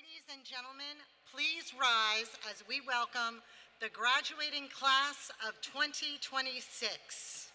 Ladies and gentlemen, please rise as we welcome the graduating class of 2026.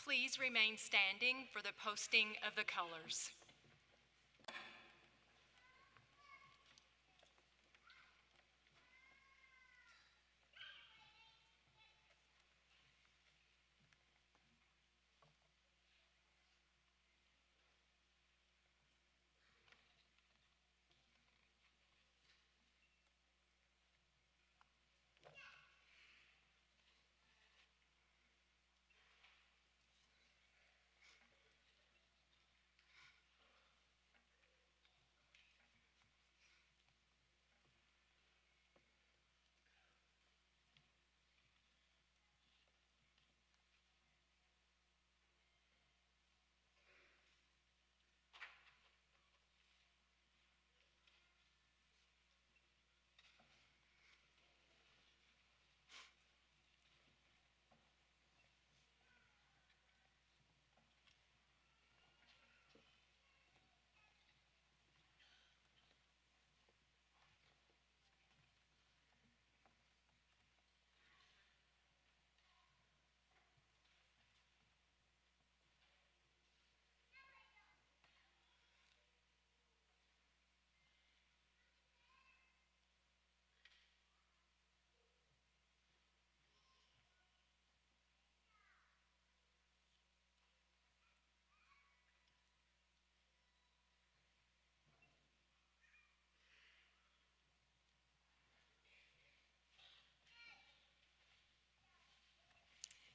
Please remain standing for the posting of the colors.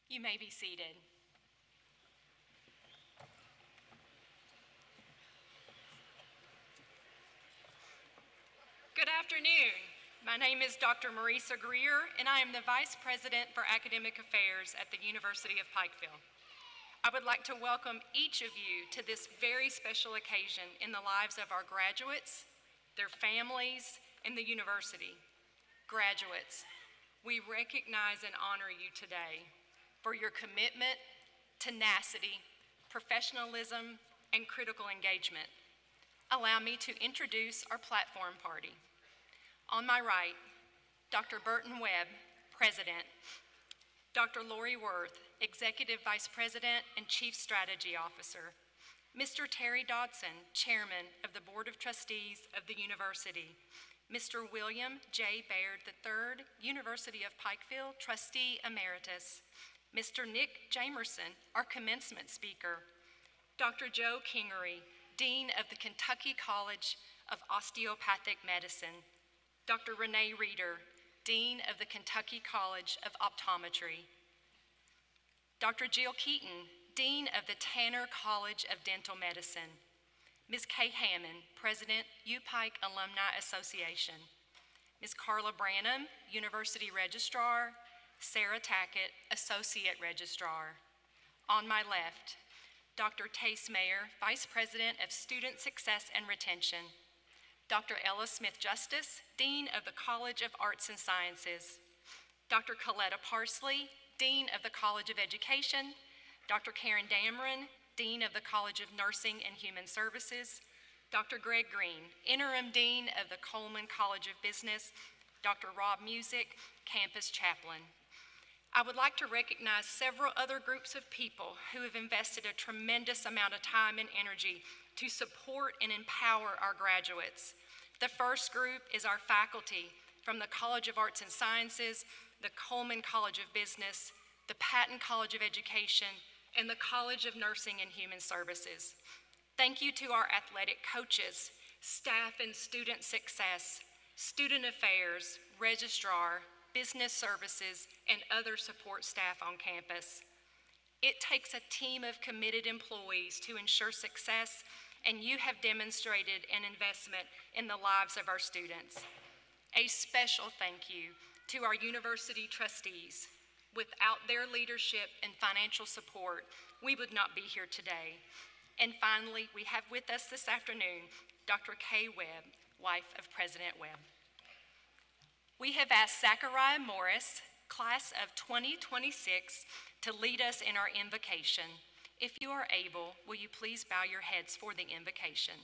You may be seated. Good afternoon. My name is Dr. Marisa Greer, and I am the Vice President for Academic Affairs at the University of Pikeville. I would like to welcome each of you to this very special occasion in the lives of our graduates, their families, and the university. Graduates, we recognize and honor you today for your commitment, tenacity, professionalism, and critical engagement. Allow me to introduce our platform party. On my right, Dr. Burton Webb, President, Dr. Lori Worth, Executive Vice President and Chief Strategy Officer, Mr. Terry Dodson, Chairman of the Board of Trustees of the University, Mr. William J. Baird III, University of Pikeville, Trustee Emeritus, Mr. Nick Jamerson, our commencement speaker, Dr. Joe Kingery, Dean of the Kentucky College of Osteopathic Medicine, Dr. Renee Reeder, Dean of the Kentucky College of Optometry, Dr. Jill Keaton, Dean of the Tanner College of Dental Medicine, Ms. Kay Hammond, President, UPIKE Alumni Association, Ms. Carla Branham, University Registrar, Sarah Tackett, Associate Registrar. On my left, Dr. Tace Mayer, Vice President of Student Success and Retention, Dr. Ella Smith-Justice, Dean of the College of Arts and Sciences, Dr. Coletta Parsley, Dean of the College of Education, Dr. Karen Dameron, Dean of the College of Nursing and Human Services, Dr. Greg Green, Interim Dean of the Coleman College of Business, Dr. Rob Music, Campus Chaplain. I would like to recognize several other groups of people who have invested a tremendous amount of time and energy to support and empower our graduates. The first group is our faculty from the College of Arts and Sciences, the Coleman College of Business, the Patton College of Education, and the College of Nursing and Human Services. Thank you to our athletic coaches, staff and student success, student affairs, registrar, business services, and other support staff on campus. It takes a team of committed employees to ensure success, and you have demonstrated an investment in the lives of our students. A special thank you to our university trustees. Without their leadership and financial support, we would not be here today. And finally, we have with us this afternoon Dr. Kay Webb, wife of President Webb. We have asked Zachariah Morris, class of 2026, to lead us in our invocation. If you are able, will you please bow your heads for the invocation?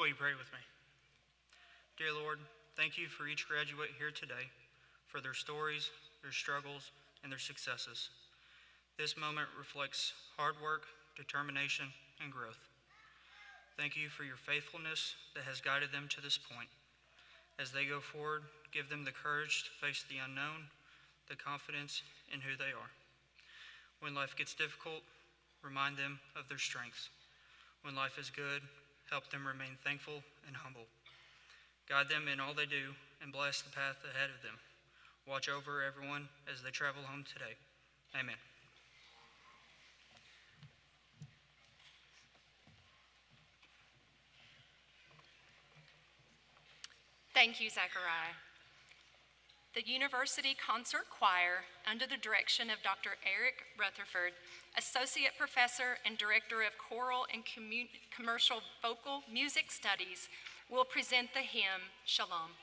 Will you pray with me? Dear Lord, thank you for each graduate here today, for their stories, their struggles, and their successes. This moment reflects hard work, determination, and growth. Thank you for your faithfulness that has guided them to this point. As they go forward, give them the courage to face the unknown, the confidence in who they are. When life gets difficult, remind them of their strengths. When life is good, help them remain thankful and humble. Guide them in all they do and bless the path ahead of them. Watch over everyone as they travel home today. Amen. Thank you, Zachariah. The University Concert Choir, under the direction of Dr. Eric Rutherford, Associate Professor and Director of Choral and Commercial Vocal Music Studies, will present the hymn, Shalom.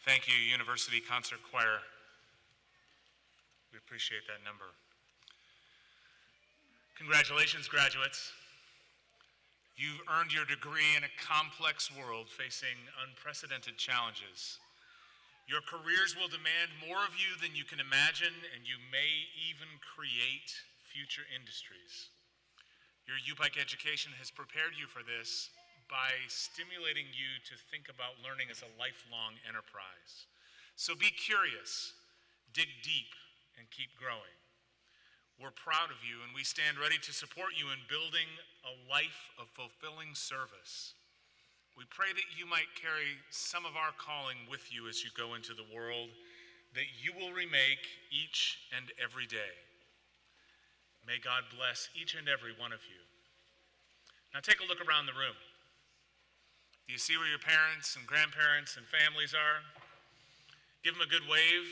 Thank you, University Concert Choir. We appreciate that number. Congratulations, graduates. You've earned your degree in a complex world facing unprecedented challenges. Your careers will demand more of you than you can imagine, and you may even create future industries. Your UPIKE education has prepared you for this by stimulating you to think about learning as a lifelong enterprise. So be curious, dig deep, and keep growing. We're proud of you, and we stand ready to support you in building a life of fulfilling service. We pray that you might carry some of our calling with you as you go into the world, that you will remake each and every day. May God bless each and every one of you. Now take a look around the room. Do you see where your parents and grandparents and families are? Give them a good wave.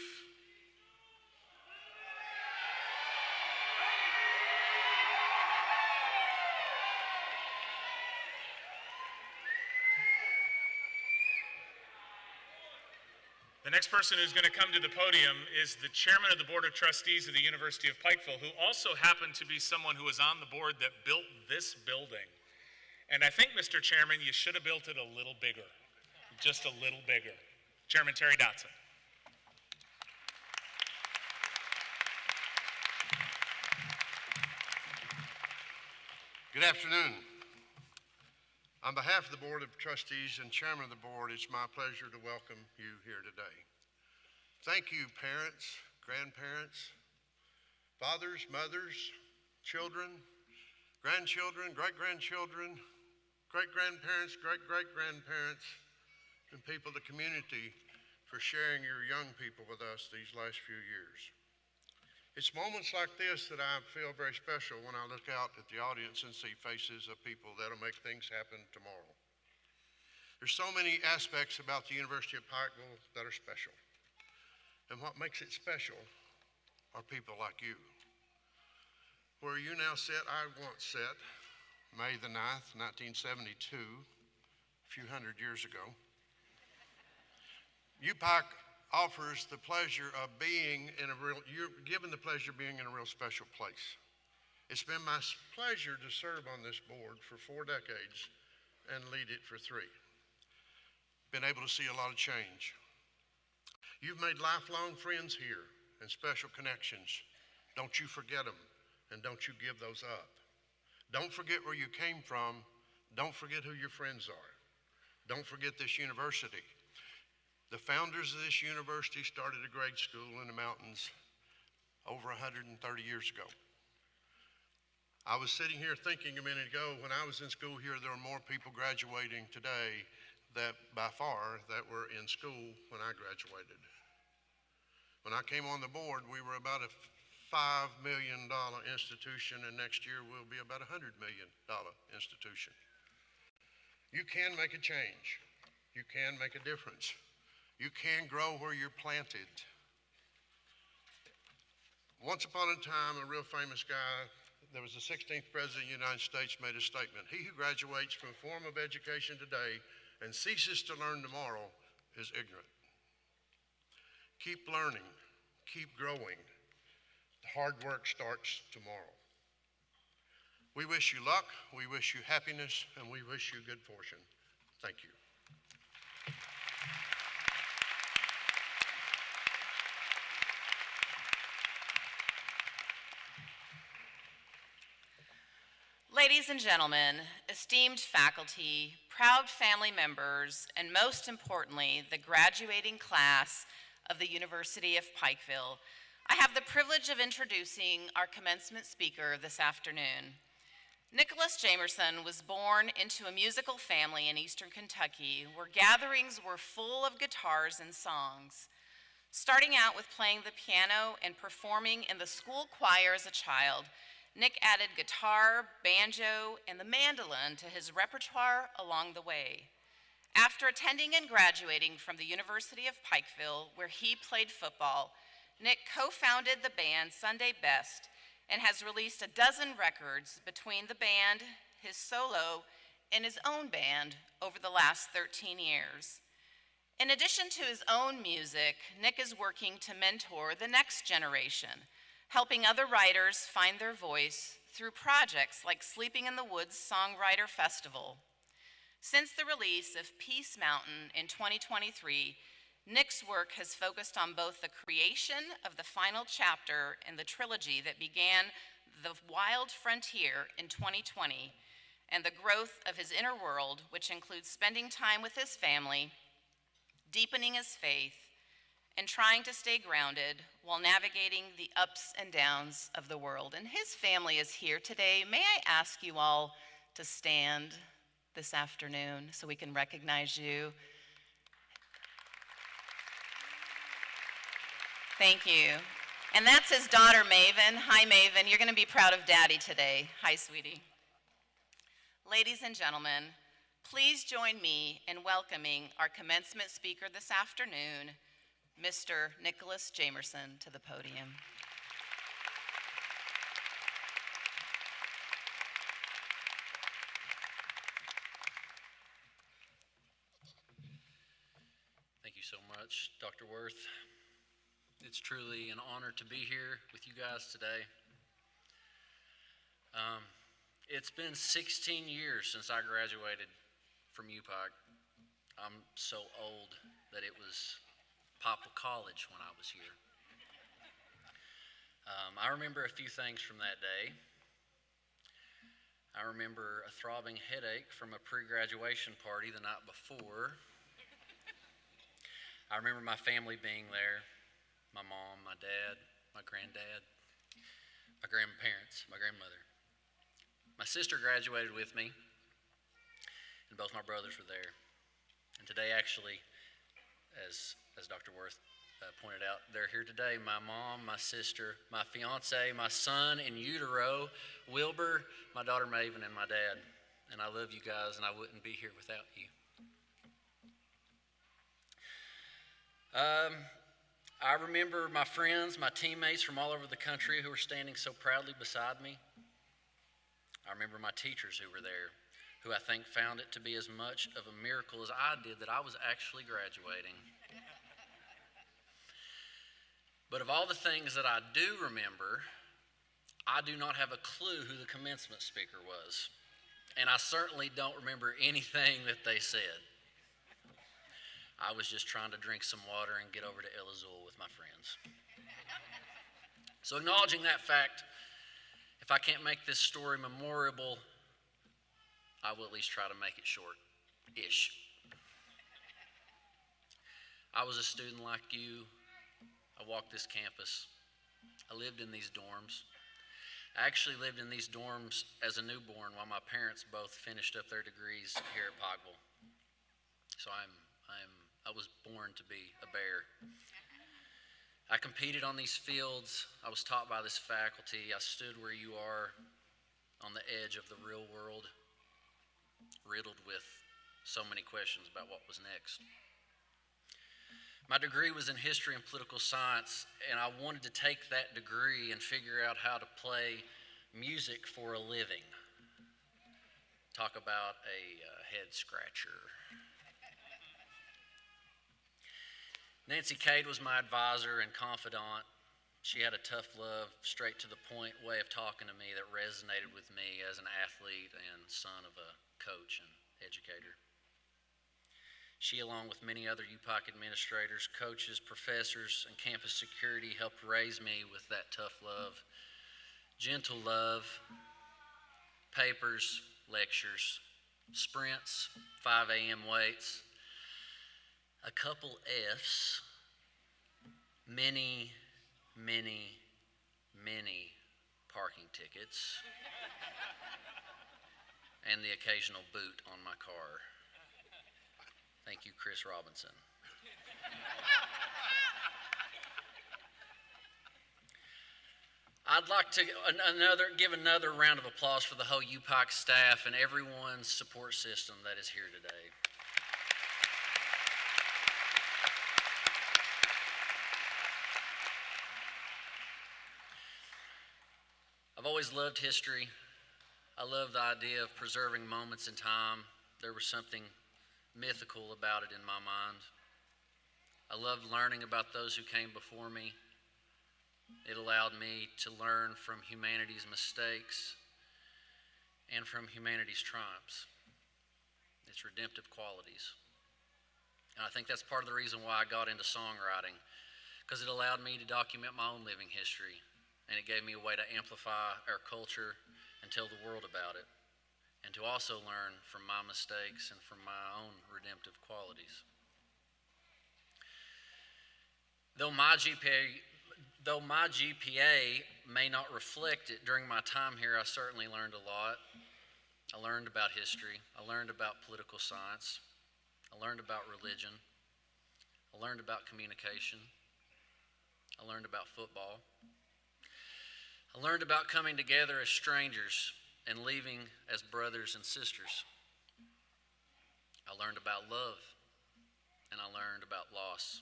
The next person who's going to come to the podium is the chairman of the Board of Trustees of the University of Pikeville, who also happened to be someone who was on the board that built this building. And I think, Mr. Chairman, you should have built it a little bigger, just a little bigger. Chairman Terry Dotson. Good afternoon. On behalf of the Board of Trustees and Chairman of the Board, it's my pleasure to welcome you here today. Thank you, parents, grandparents, fathers, mothers, children, grandchildren, great-grandchildren, great-grandparents, great-great-grandparents, and people of the community for sharing your young people with us these last few years. It's moments like this that I feel very special when I look out at the audience and see faces of people that'll make things happen tomorrow. There's so many aspects about the University of Pikeville that are special. And what makes it special are people like you. Where you now sit, I once sat, May the 9th, 1972, a few hundred years ago. UPIKE offers the pleasure of being in a real, you're given the pleasure of being in a real special place. It's been my pleasure to serve on this board for 4 decades and lead it for 3. Been able to see a lot of change. You've made lifelong friends here and special connections. Don't you forget them, and don't you give those up. Don't forget where you came from. Don't forget who your friends are. Don't forget this university. The founders of this university started a grade school in the mountains over 130 years ago. I was sitting here thinking a minute ago, when I was in school here, there were more people graduating today that by far that were in school when I graduated. When I came on the board, we were about a $5 million institution, and next year we'll be about a $100 million institution. You can make a change. You can make a difference. You can grow where you're planted. Once upon a time, a real famous guy, there was the 16th President of the United States, made a statement. He who graduates from a form of education today and ceases to learn tomorrow is ignorant. Keep learning, keep growing. The hard work starts tomorrow. We wish you luck, we wish you happiness, and we wish you good fortune. Thank you. Ladies and gentlemen, esteemed faculty, proud family members, and most importantly, the graduating class of the University of Pikeville, I have the privilege of introducing our commencement speaker this afternoon. Nicholas Jamerson was born into a musical family in Eastern Kentucky where gatherings were full of guitars and songs. Starting out with playing the piano and performing in the school choir as a child, Nick added guitar, banjo, and the mandolin to his repertoire along the way. After attending and graduating from the University of Pikeville, where he played football, Nick co-founded the band Sunday Best and has released 12 records between the band, his solo, and his own band over the last 13 years. In addition to his own music, Nick is working to mentor the next generation, helping other writers find their voice through projects like Sleeping in the Woods Songwriter Festival. Since the release of Peace Mountain in 2023, Nick's work has focused on both the creation of the final chapter in the trilogy that began The Wild Frontier in 2020, and the growth of his inner world, which includes spending time with his family, deepening his faith, and trying to stay grounded while navigating the ups and downs of the world. And his family is here today. May I ask you all to stand this afternoon so we can recognize you? Thank you. And that's his daughter, Maven. Hi, Maven. You're going to be proud of Daddy today. Hi, sweetie. Ladies and gentlemen, please join me in welcoming our commencement speaker this afternoon, Mr. Nicholas Jamerson, to the podium. Thank you so much, Dr. Worth. It's truly an honor to be here with you guys today. It's been 16 years since I graduated from UPIKE. I'm so old that it was Poplar College when I was here. I remember a few things from that day. I remember a throbbing headache from a pre-graduation party the night before. I remember my family being there, my mom, my dad, my granddad, my grandparents, my grandmother. My sister graduated with me, and both my brothers were there. And today, actually, as Dr. Worth pointed out, they're here today. My mom, my sister, my fiance, my son in utero, Wilbur, my daughter Maven, and my dad. And I love you guys, and I wouldn't be here without you. I remember my friends, my teammates from all over the country who were standing so proudly beside me. I remember my teachers who were there, who I think found it to be as much of a miracle as I did that I was actually graduating. But of all the things that I do remember, I do not have a clue who the commencement speaker was. And I certainly don't remember anything that they said. I was just trying to drink some water and get over to El Azul with my friends. So acknowledging that fact, if I can't make this story memorable, I will at least try to make it short-ish. I was a student like you. I walked this campus. I lived in these dorms. I actually lived in these dorms as a newborn while my parents both finished up their degrees here at Pikeville. So I was born to be a bear. I competed on these fields. I was taught by this faculty. I stood where you are on the edge of the real world, riddled with so many questions about what was next. My degree was in history and political science, and I wanted to take that degree and figure out how to play music for a living. Talk about a head scratcher. Nancy Cade was my advisor and confidant. She had a tough love, straight to the point way of talking to me that resonated with me as an athlete and son of a coach and educator. She, along with many other UPIKE administrators, coaches, professors, and campus security, helped raise me with that tough love, gentle love, papers, lectures, sprints, 5 a.m. waits, a couple F's, many parking tickets, and the occasional boot on my car. Thank you, Chris Robinson. I'd like to give another round of applause for the whole UPIKE staff and everyone's support system that is here today. I've always loved history. I love the idea of preserving moments in time. There was something mythical about it in my mind. I loved learning about those who came before me. It allowed me to learn from humanity's mistakes and from humanity's triumphs, its redemptive qualities. And I think that's part of the reason why I got into songwriting, because it allowed me to document my own living history, and it gave me a way to amplify our culture and tell the world about it, and to also learn from my mistakes and from my own redemptive qualities. Though my GPA may not reflect it during my time here, I certainly learned a lot. I learned about history. I learned about political science. I learned about religion. I learned about communication. I learned about football. I learned about coming together as strangers and leaving as brothers and sisters. I learned about love, and I learned about loss.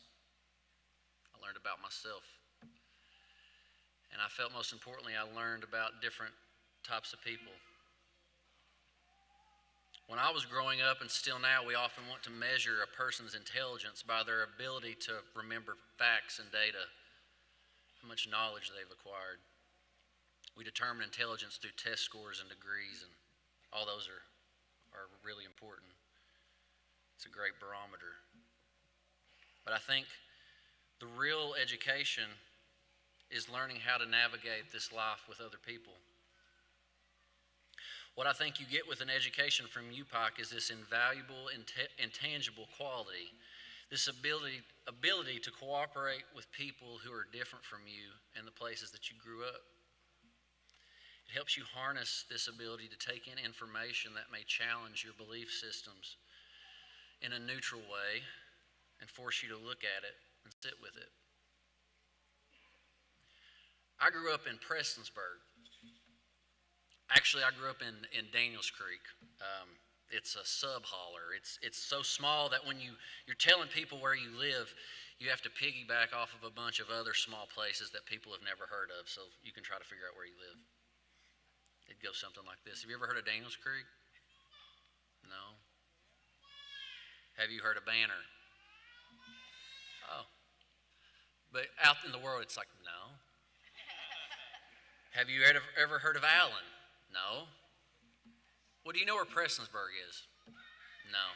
I learned about myself. And I felt most importantly, I learned about different types of people. When I was growing up, and still now, we often want to measure a person's intelligence by their ability to remember facts and data, how much knowledge they've acquired. We determine intelligence through test scores and degrees, and all those are really important. It's a great barometer. But I think the real education is learning how to navigate this life with other people. What I think you get with an education from UPIKE is this invaluable, intangible quality, this ability to cooperate with people who are different from you in the places that you grew up. It helps you harness this ability to take in information that may challenge your belief systems in a neutral way and force you to look at it and sit with it. I grew up in Prestonsburg. Actually, I grew up in Daniels Creek. It's a sub-holler. It's so small that when you're telling people where you live, you have to piggyback off of a bunch of other small places that people have never heard of, so you can try to figure out where you live. It goes something like this. Have you ever heard of Daniels Creek? No. Have you heard of Banner? Oh. But out in the world, it's like, no. Have you ever heard of Allen? No. Well, do you know where Prestonsburg is? No.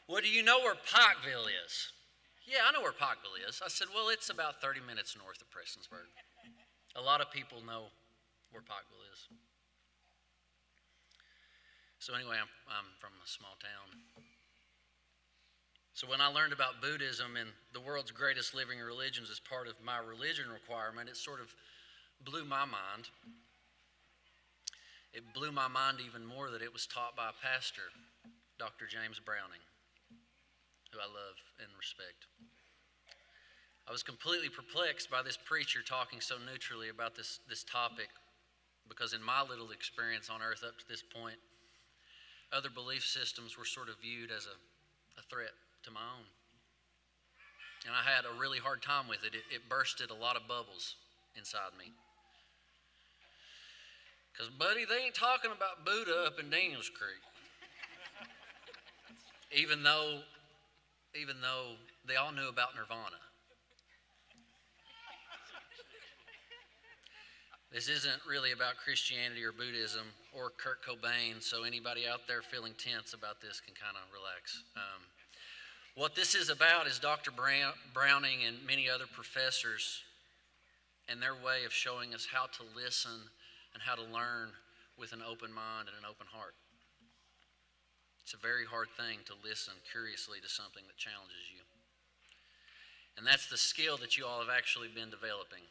Well, do you know where Pikeville is? Yeah, I know where Pikeville is. I said, well, it's about 30 minutes north of Prestonsburg. A lot of people know where Pikeville is. So anyway, I'm from a small town. So when I learned about Buddhism and the world's greatest living religions as part of my religion requirement, it sort of blew my mind. It blew my mind even more that it was taught by a pastor, Dr. James Browning, who I love and respect. I was completely perplexed by this preacher talking so neutrally about this topic, because in my little experience on earth up to this point, other belief systems were sort of viewed as a threat to my own. And I had a really hard time with it. It bursted a lot of bubbles inside me. Because, buddy, they ain't talking about Buddha up in Daniels Creek. even though they all knew about Nirvana. This isn't really about Christianity or Buddhism or Kurt Cobain, so anybody out there feeling tense about this can kind of relax. What this is about is Dr. Browning and many other professors and their way of showing us how to listen and how to learn with an open mind and an open heart. It's a very hard thing to listen curiously to something that challenges you. And that's the skill that you all have actually been developing.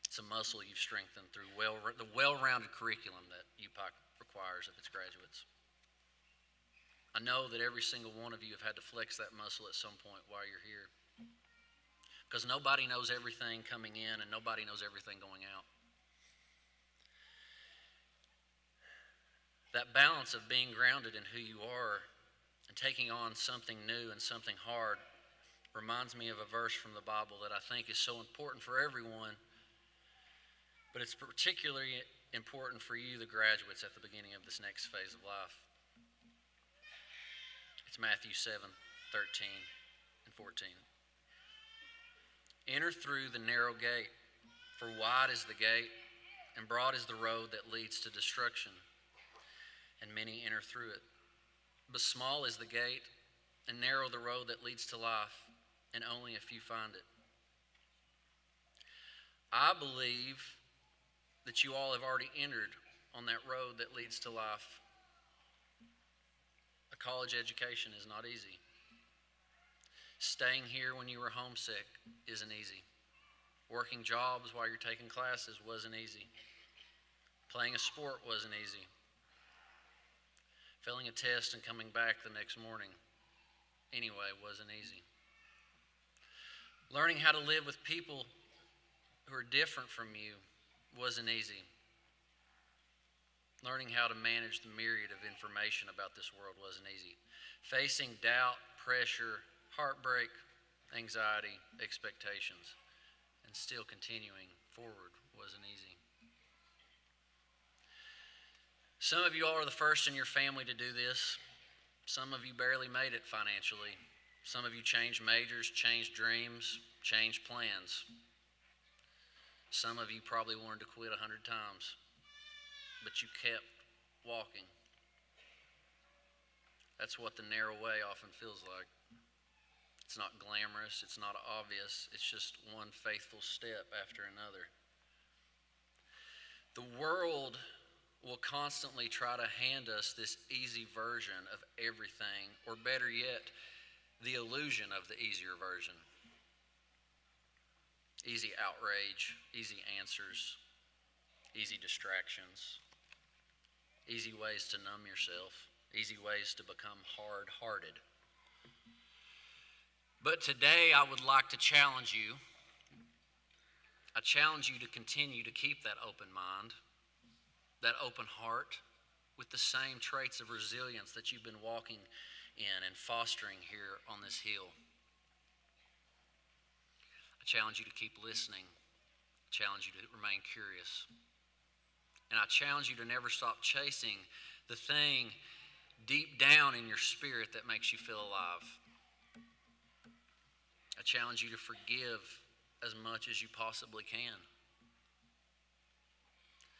It's a muscle you've strengthened through the well-rounded curriculum that UPIKE requires of its graduates. I know that every single one of you have had to flex that muscle at some point while you're here. Because nobody knows everything coming in and nobody knows everything going out. That balance of being grounded in who you are and taking on something new and something hard reminds me of a verse from the Bible that I think is so important for everyone, but it's particularly important for you, the graduates, at the beginning of this next phase of life. It's Matthew 7:13 and 14. Enter through the narrow gate, for wide is the gate, and broad is the road that leads to destruction, and many enter through it. But small is the gate, and narrow the road that leads to life, and only a few find it. I believe that you all have already entered on that road that leads to life. A college education is not easy. Staying here when you were homesick isn't easy. Working jobs while you're taking classes wasn't easy. Playing a sport wasn't easy. Failing a test and coming back the next morning anyway wasn't easy. Learning how to live with people who are different from you wasn't easy. Learning how to manage the myriad of information about this world wasn't easy. Facing doubt, pressure, heartbreak, anxiety, expectations, and still continuing forward wasn't easy. Some of you all are the first in your family to do this. Some of you barely made it financially. Some of you changed majors, changed dreams, changed plans. Some of you probably wanted to quit 100 times, but you kept walking. That's what the narrow way often feels like. It's not glamorous, it's not obvious, it's just one faithful step after another. The world will constantly try to hand us this easy version of everything, or better yet, the illusion of the easier version. Easy outrage, easy answers, easy distractions, easy ways to numb yourself, easy ways to become hard-hearted. But today I would like to challenge you. I challenge you to continue to keep that open mind, that open heart, with the same traits of resilience that you've been walking in and fostering here on this hill. I challenge you to keep listening. I challenge you to remain curious. And I challenge you to never stop chasing the thing deep down in your spirit that makes you feel alive. I challenge you to forgive as much as you possibly can.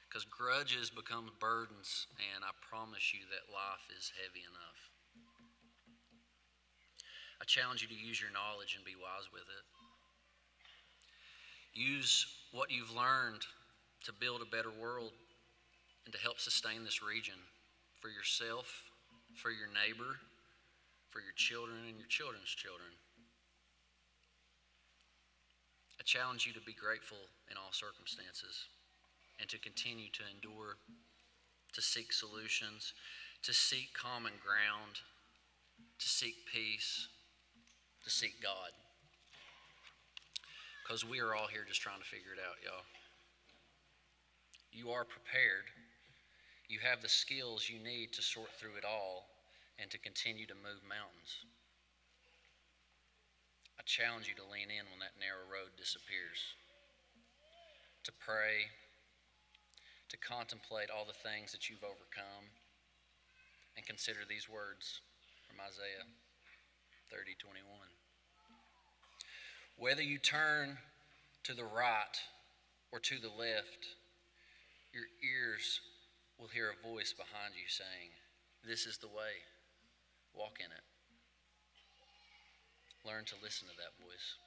Because grudges become burdens, and I promise you that life is heavy enough. I challenge you to use your knowledge and be wise with it. Use what you've learned to build a better world and to help sustain this region for yourself, for your neighbor, for your children and your children's children. I challenge you to be grateful in all circumstances and to continue to endure, to seek solutions, to seek common ground, to seek peace, to seek God. Because we are all here just trying to figure it out, y'all. You are prepared. You have the skills you need to sort through it all and to continue to move mountains. I challenge you to lean in when that narrow road disappears, to pray, to contemplate all the things that you've overcome, and consider these words from Isaiah 30:21. Whether you turn to the right or to the left, your ears will hear a voice behind you saying, "This is the way, walk in it." Learn to listen to that voice.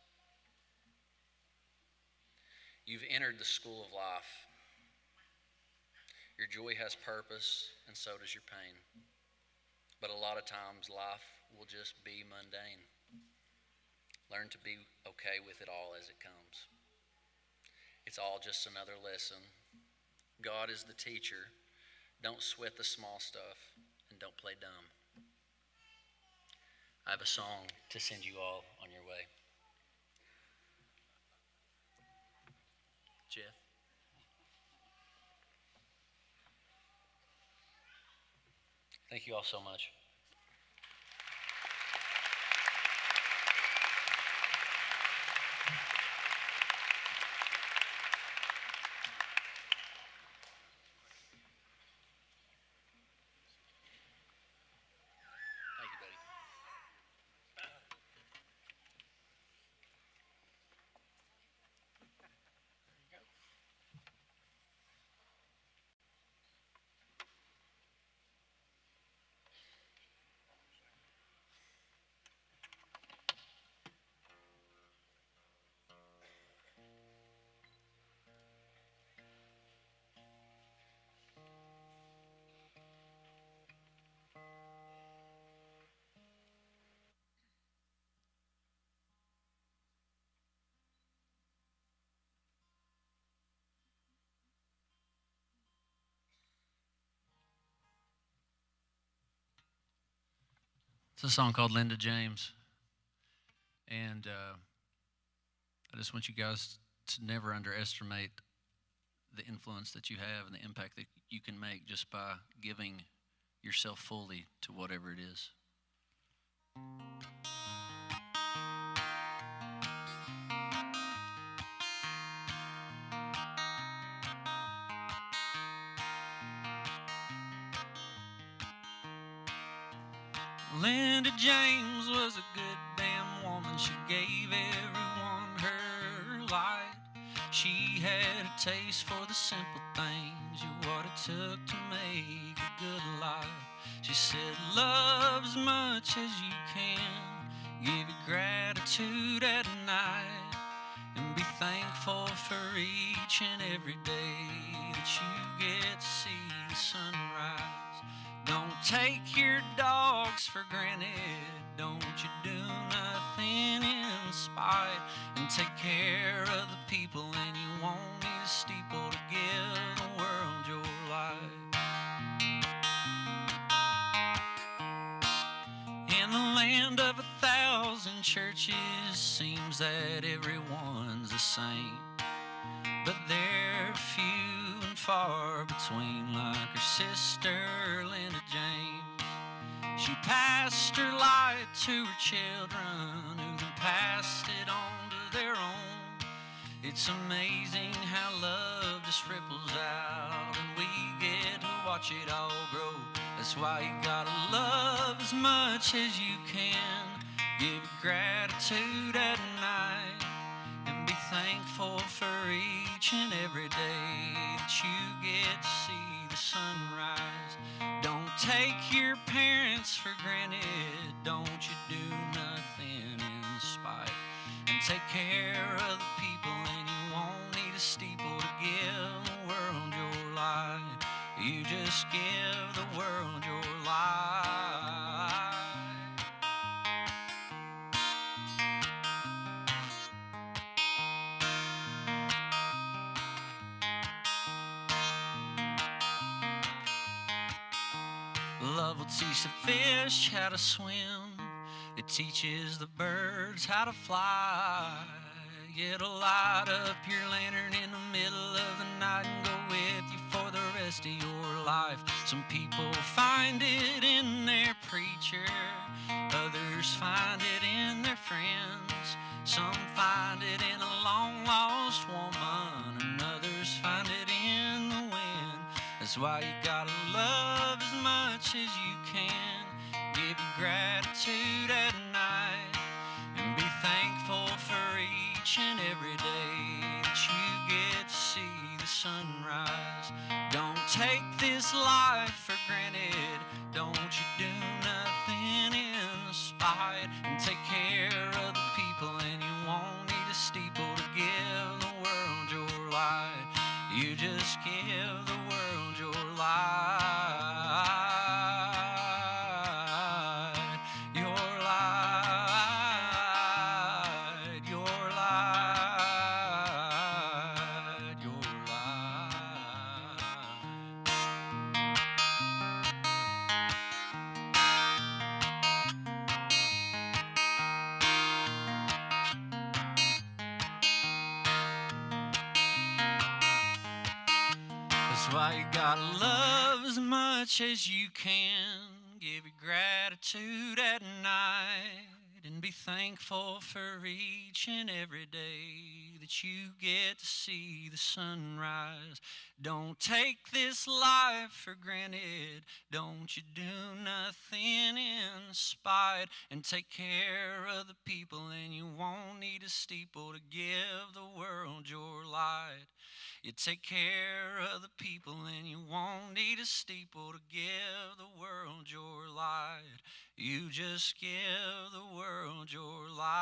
You've entered the school of life. Your joy has purpose, and so does your pain. But a lot of times life will just be mundane. Learn to be okay with it all as it comes. It's all just another lesson. God is the teacher. Don't sweat the small stuff, and don't play dumb. I have a song to send you all on your way. Jeff? Thank you all so much. Thank you, buddy. It's a song called Linda James. And I just want you guys to never underestimate the influence that you have and the impact that you can make just by giving yourself fully to whatever it is. Linda James was a good damn woman. She gave everyone her light. She had a taste for the simple things, what it took to make a good life. She said, love as much as you can, give it gratitude at night, and be thankful for each and every day that you get to see the sunrise. Don't take your dogs for granted, don't you do nothing in spite, and take care of the people, and you won't need a steeple to give the world your life. In the land of 1,000 churches, seems that everyone's the same, but they're few and far between, like her sister Linda James. She passed her light to her children, who then passed it on to their own. It's amazing how love just ripples out, and we get to watch it all grow. That's why you gotta love as much as you can, give gratitude at night, and be thankful for each and every day that you get to see the sunrise. Don't take your parents for granted, don't you do nothing in spite, and take care of the people, and you won't need a steeple to give the world your light. You just give the world your light. Love will teach the fish how to swim. It teaches the birds how to fly. It'll light up your lantern in the middle of the night and go with you for the rest of your life. Some people find it in their preacher, others find it in their friends. Some find it in a long-lost woman, and others find it in the wind. That's why you gotta love as much as you can, give you gratitude at night, and be thankful for each and every day that you get to see the sunrise. Don't take this life for granted, don't you do nothing in spite, and take care of the people, and you won't need a steeple to give the world your light. You just give the world your light. Your light, your light, your light. That's why you gotta love as much as you can, give your gratitude at night, and be thankful for each and every day that you get to see the sunrise. Don't take this life for granted, don't you do nothing in spite, and take care of the people, and you won't need a steeple to give the world your light. You take care of the people, and you won't need a steeple to give the world your light. You just give the world your light.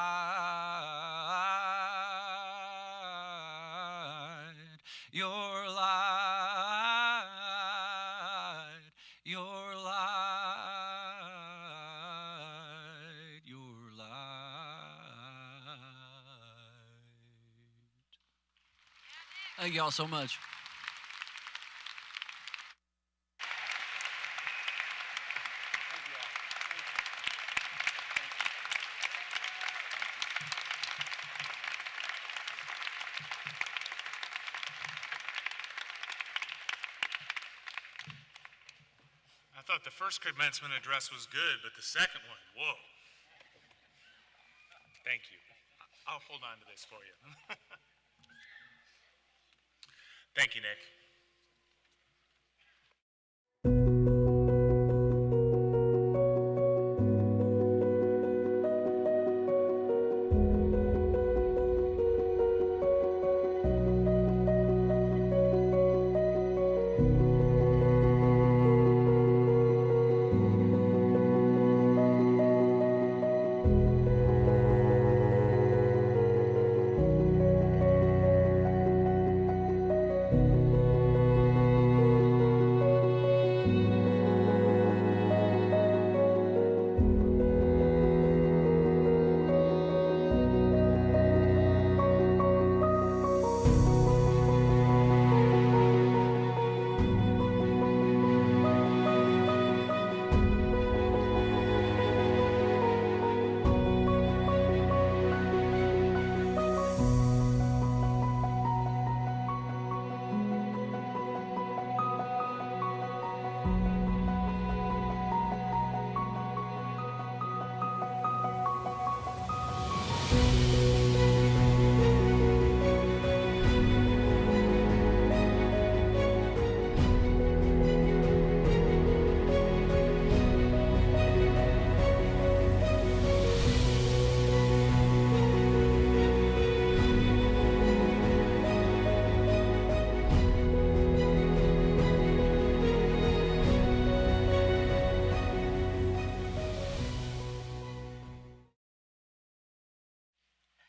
Your light. Your light. Your light. Thank y'all so much. thought the first commencement address was good, but the second one, whoa. Thank you. I'll hold on to this for you. Thank you, Nick.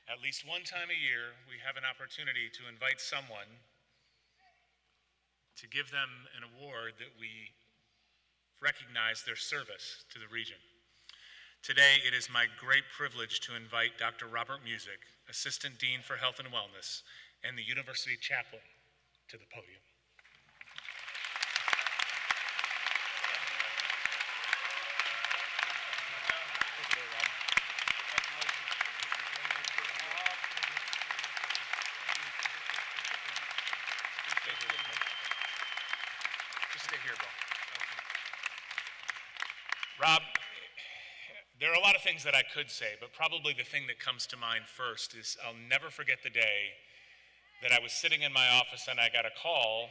At least one time a year, we have an opportunity to invite someone to give them an award that we recognize their service to the region. Today, it is my great privilege to invite Dr. Robert Music, Assistant Dean for Health and Wellness, and the University Chaplain to the podium. Rob, there are a lot of things that I could say, but probably the thing that comes to mind first is I'll never forget the day that I was sitting in my office and I got a call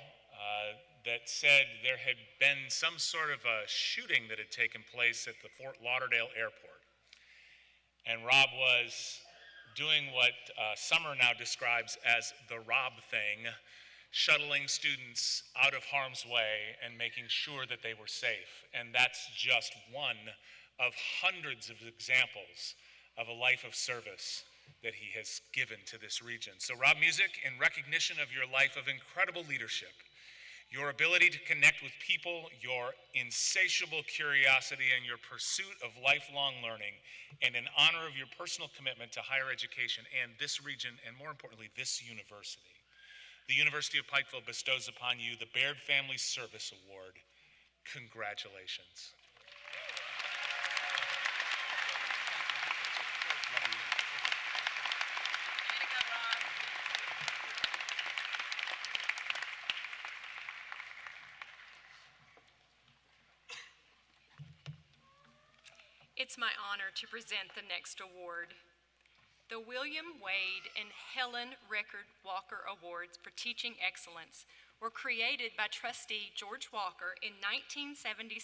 that said there had been some sort of a shooting that had taken place at the Fort Lauderdale airport. And Rob was doing what Summer now describes as the Rob thing, shuttling students out of harm's way and making sure that they were safe. And that's just one of hundreds of examples of a life of service that he has given to this region. So Rob Music, in recognition of your life of incredible leadership, your ability to connect with people, your insatiable curiosity, and your pursuit of lifelong learning, and in honor of your personal commitment to higher education and this region, and more importantly, this university, the University of Pikeville bestows upon you the Baird Family Service Award. Congratulations. It's my honor to present the next award. The William Wade and Helen Rickard Walker Awards for Teaching Excellence were created by Trustee George Walker in 1976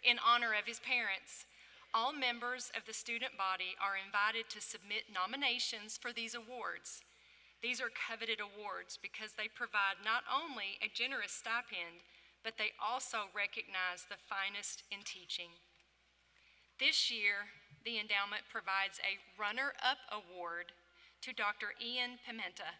in honor of his parents. All members of the student body are invited to submit nominations for these awards. These are coveted awards because they provide not only a generous stipend, but they also recognize the finest in teaching. This year, the endowment provides a runner-up award to Dr. Ian Pimenta.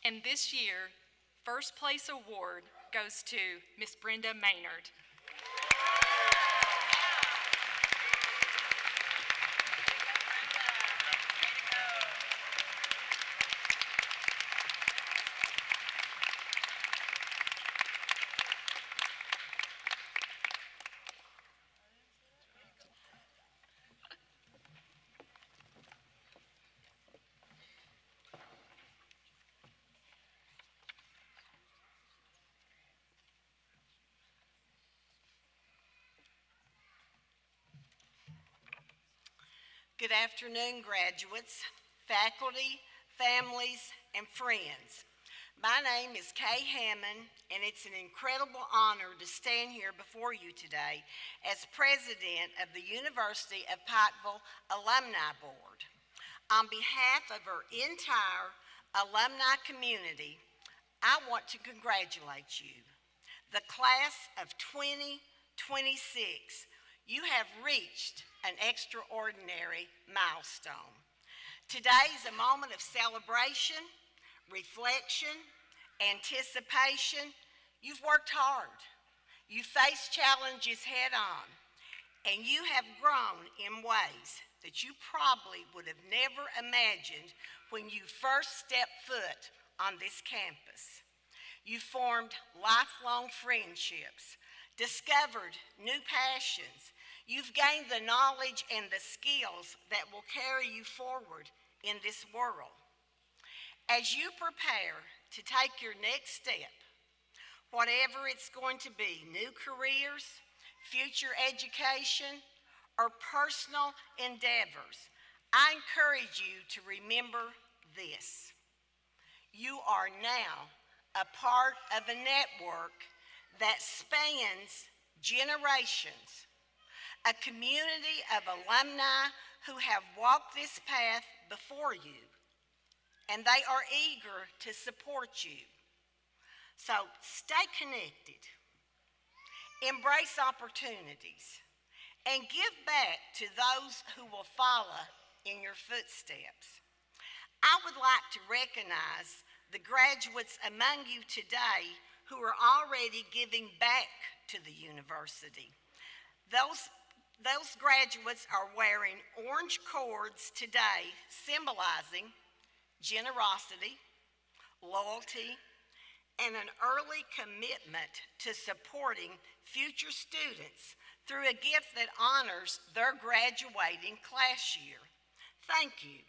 And this year, first place award goes to Miss Brenda Maynard. Good afternoon, graduates, faculty, families, and friends. My name is Kay Hammond, and it's an incredible honor to stand here before you today as president of the University of Pikeville Alumni Board. On behalf of our entire alumni community, I want to congratulate you. The class of 2026, you have reached an extraordinary milestone. Today is a moment of celebration, reflection, anticipation. You've worked hard. You faced challenges head on, and you have grown in ways that you probably would have never imagined when you first stepped foot on this campus. You formed lifelong friendships, discovered new passions. You've gained the knowledge and the skills that will carry you forward in this world. As you prepare to take your next step, whatever it's going to be, new careers, future education, or personal endeavors, I encourage you to remember this. You are now a part of a network that spans generations, a community of alumni who have walked this path before you, and they are eager to support you. So stay connected, embrace opportunities, and give back to those who will follow in your footsteps. I would like to recognize the graduates among you today who are already giving back to the university. Those graduates are wearing orange cords today, symbolizing generosity, loyalty, and an early commitment to supporting future students through a gift that honors their graduating class year. Thank you.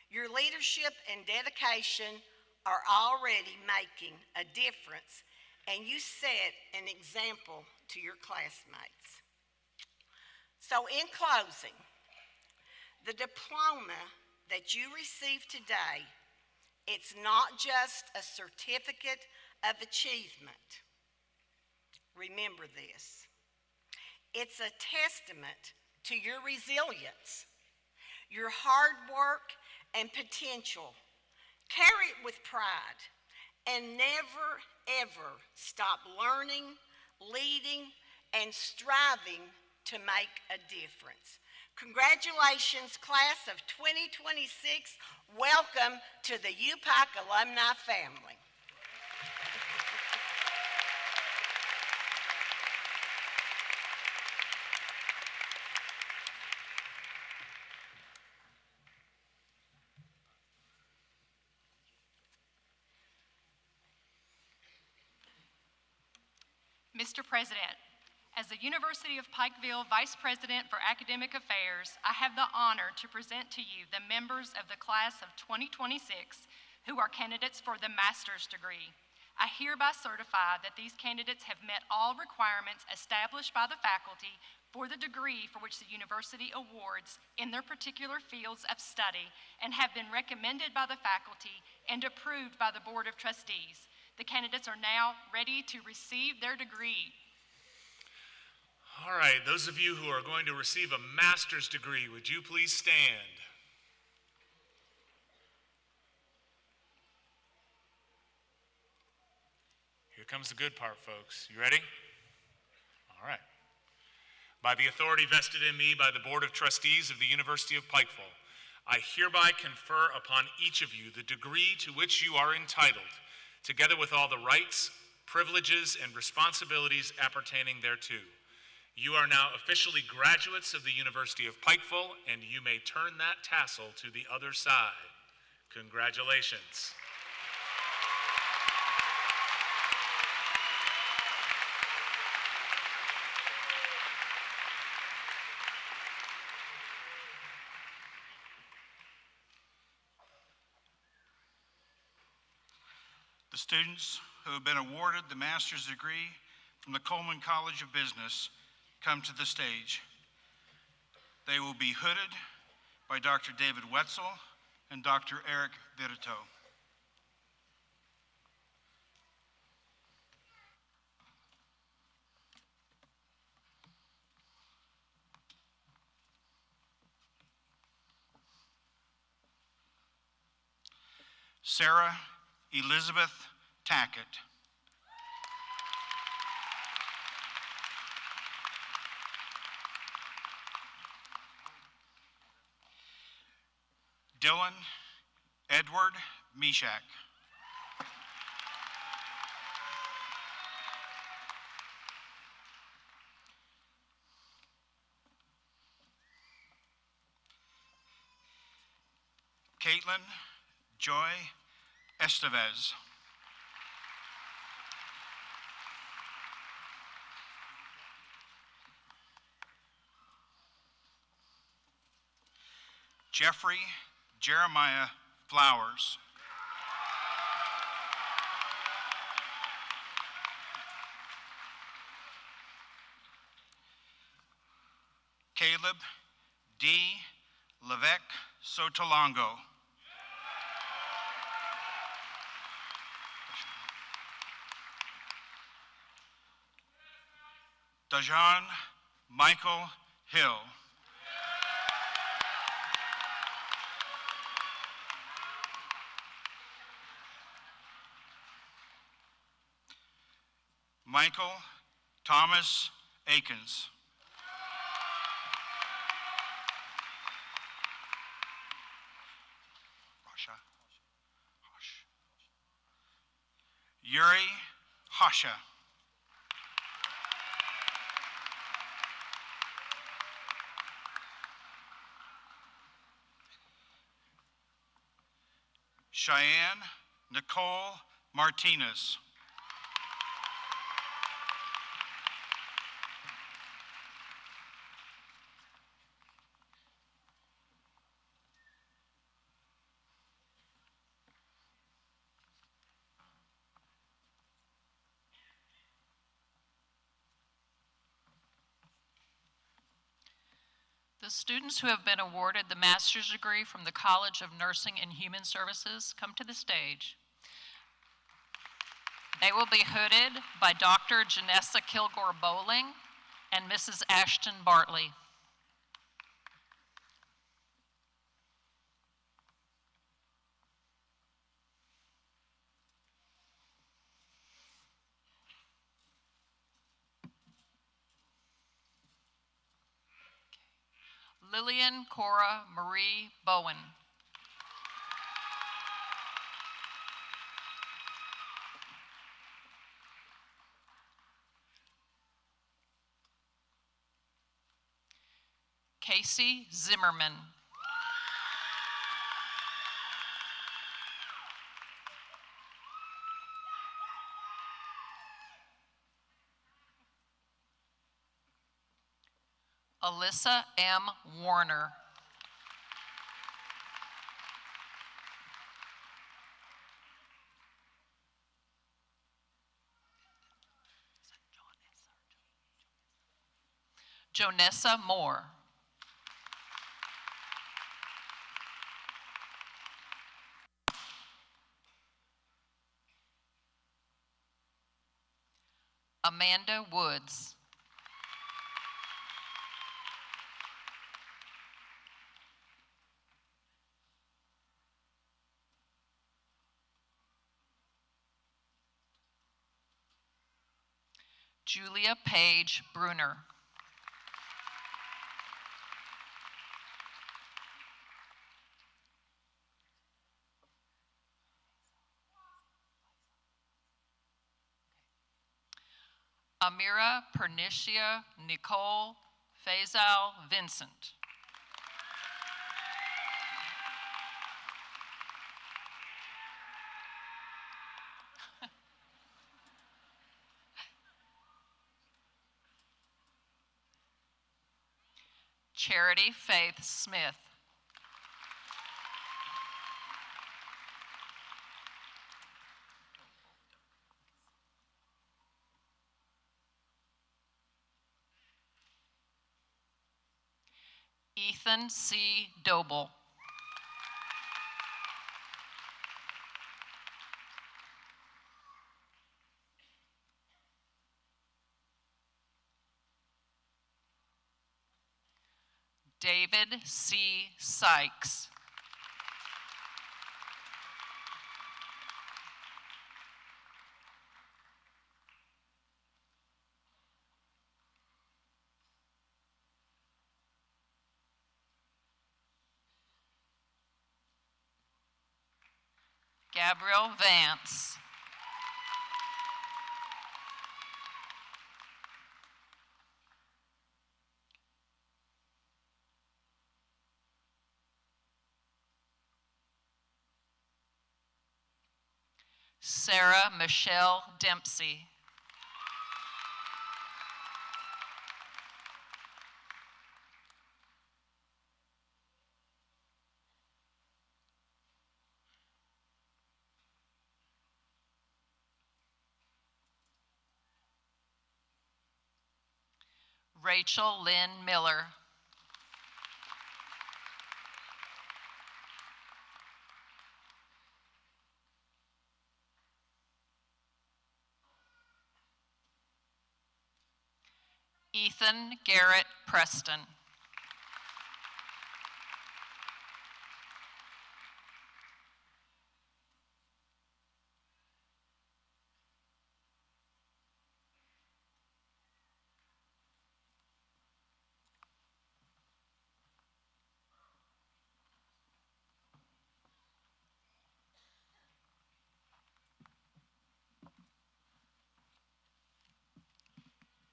Your leadership and dedication are already making a difference, and you set an example to your classmates. So in closing, the diploma that you receive today, it's not just a certificate of achievement. Remember this. It's a testament to your resilience, your hard work and potential. Carry it with pride and never, ever stop learning, leading, and striving to make a difference. Congratulations, class of 2026. Welcome to the UPIKE alumni family. Mr. President, as the University of Pikeville Vice President for Academic Affairs, I have the honor to present to you the members of the class of 2026 who are candidates for the master's degree. I hereby certify that these candidates have met all requirements established by the faculty for the degree for which the university awards in their particular fields of study and have been recommended by the faculty and approved by the Board of Trustees. The candidates are now ready to receive their degree. All right, those of you who are going to receive a master's degree, would you please stand? Here comes the good part, folks. You ready? All right. By the authority vested in me by the Board of Trustees of the University of Pikeville, I hereby confer upon each of you the degree to which you are entitled, together with all the rights, privileges, and responsibilities appertaining thereto. You are now officially graduates of the University of Pikeville, and you may turn that tassel to the other side. Congratulations. The students who have been awarded the master's degree from the Coleman College of Business come to the stage. They will be hooded by Dr. David Wetzel and Dr. Eric Vitito. Sarah Elizabeth Tackett. Dylan Edward Mishak. Caitlin Joy Estevez. Jeffrey Jeremiah Flowers. Caleb D. Levesque Sotolongo. Dajan Michael Hill. Michael Thomas Akins. Yuri Hasha. Cheyenne Nicole Martinez. The students who have been awarded the master's degree from the College of Nursing and Human Services come to the stage. They will be hooded by Dr. Janessa Kilgore Bowling and Mrs. Ashton Bartley. Lillian Cora Marie Bowen. Casey Zimmerman. Alyssa M. Warner. Jonessa Moore. Amanda Woods. Julia Page Bruner. Amira Pernicia Nicole Faisal Vincent. Charity Faith Smith. Ethan C. Doble. David C. Sykes. Gabriel Vance. Sarah Michelle Dempsey. Rachel Lynn Miller. Ethan Garrett Preston.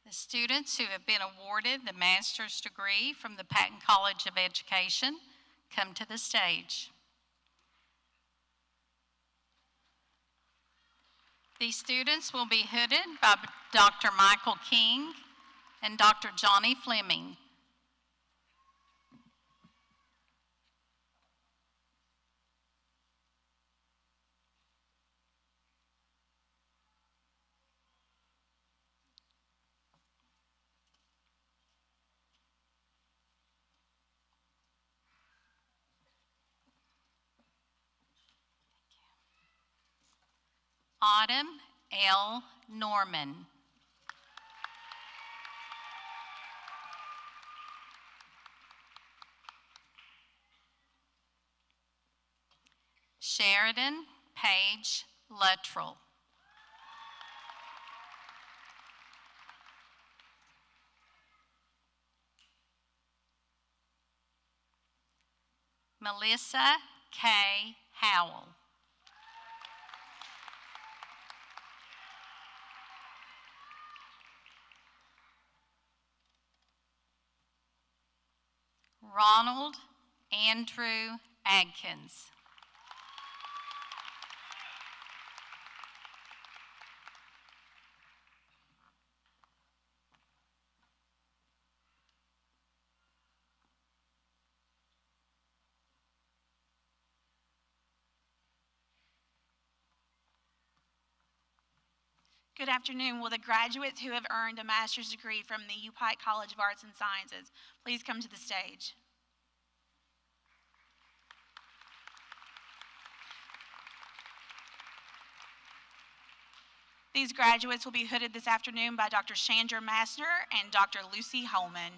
The students who have been awarded the master's degree from the Patton College of Education come to the stage. These students will be hooded by Dr. Michael King and Dr. Johnny Fleming. Autumn L. Norman. Sheridan Page Luttrell. Melissa K. Howell. Ronald Andrew Adkins. Good afternoon. Will the graduates who have earned a master's degree from the UPIKE College of Arts and Sciences please come to the stage? These graduates will be hooded this afternoon by Dr. Chandra Massner and Dr. Lucy Holman.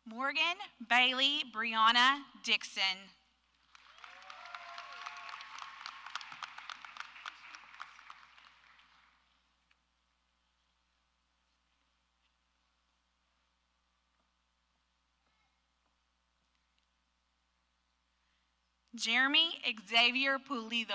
Morgan Bailey Brianna Dixon. Jeremy Xavier Pulido.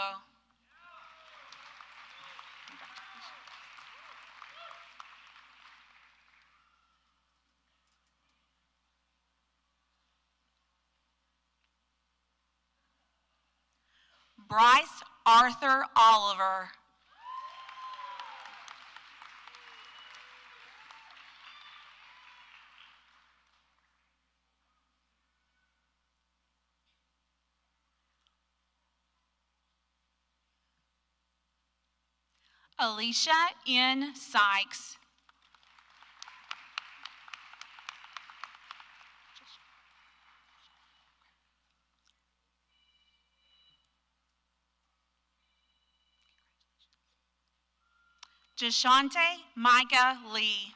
Bryce Arthur Oliver. Alicia N. Sykes. Jashante Micah Lee.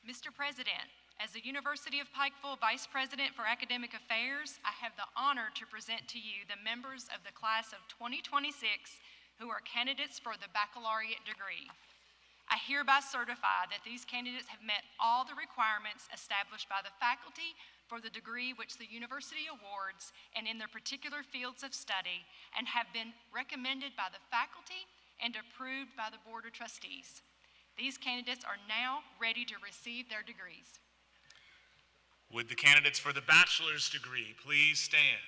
Mr. President, as the University of Pikeville Vice President for Academic Affairs, I have the honor to present to you the members of the class of 2026 who are candidates for the baccalaureate degree. I hereby certify that these candidates have met all the requirements established by the faculty for the degree which the university awards and in their particular fields of study, and have been recommended by the faculty and approved by the Board of Trustees. These candidates are now ready to receive their degrees. Would the candidates for the bachelor's degree please stand?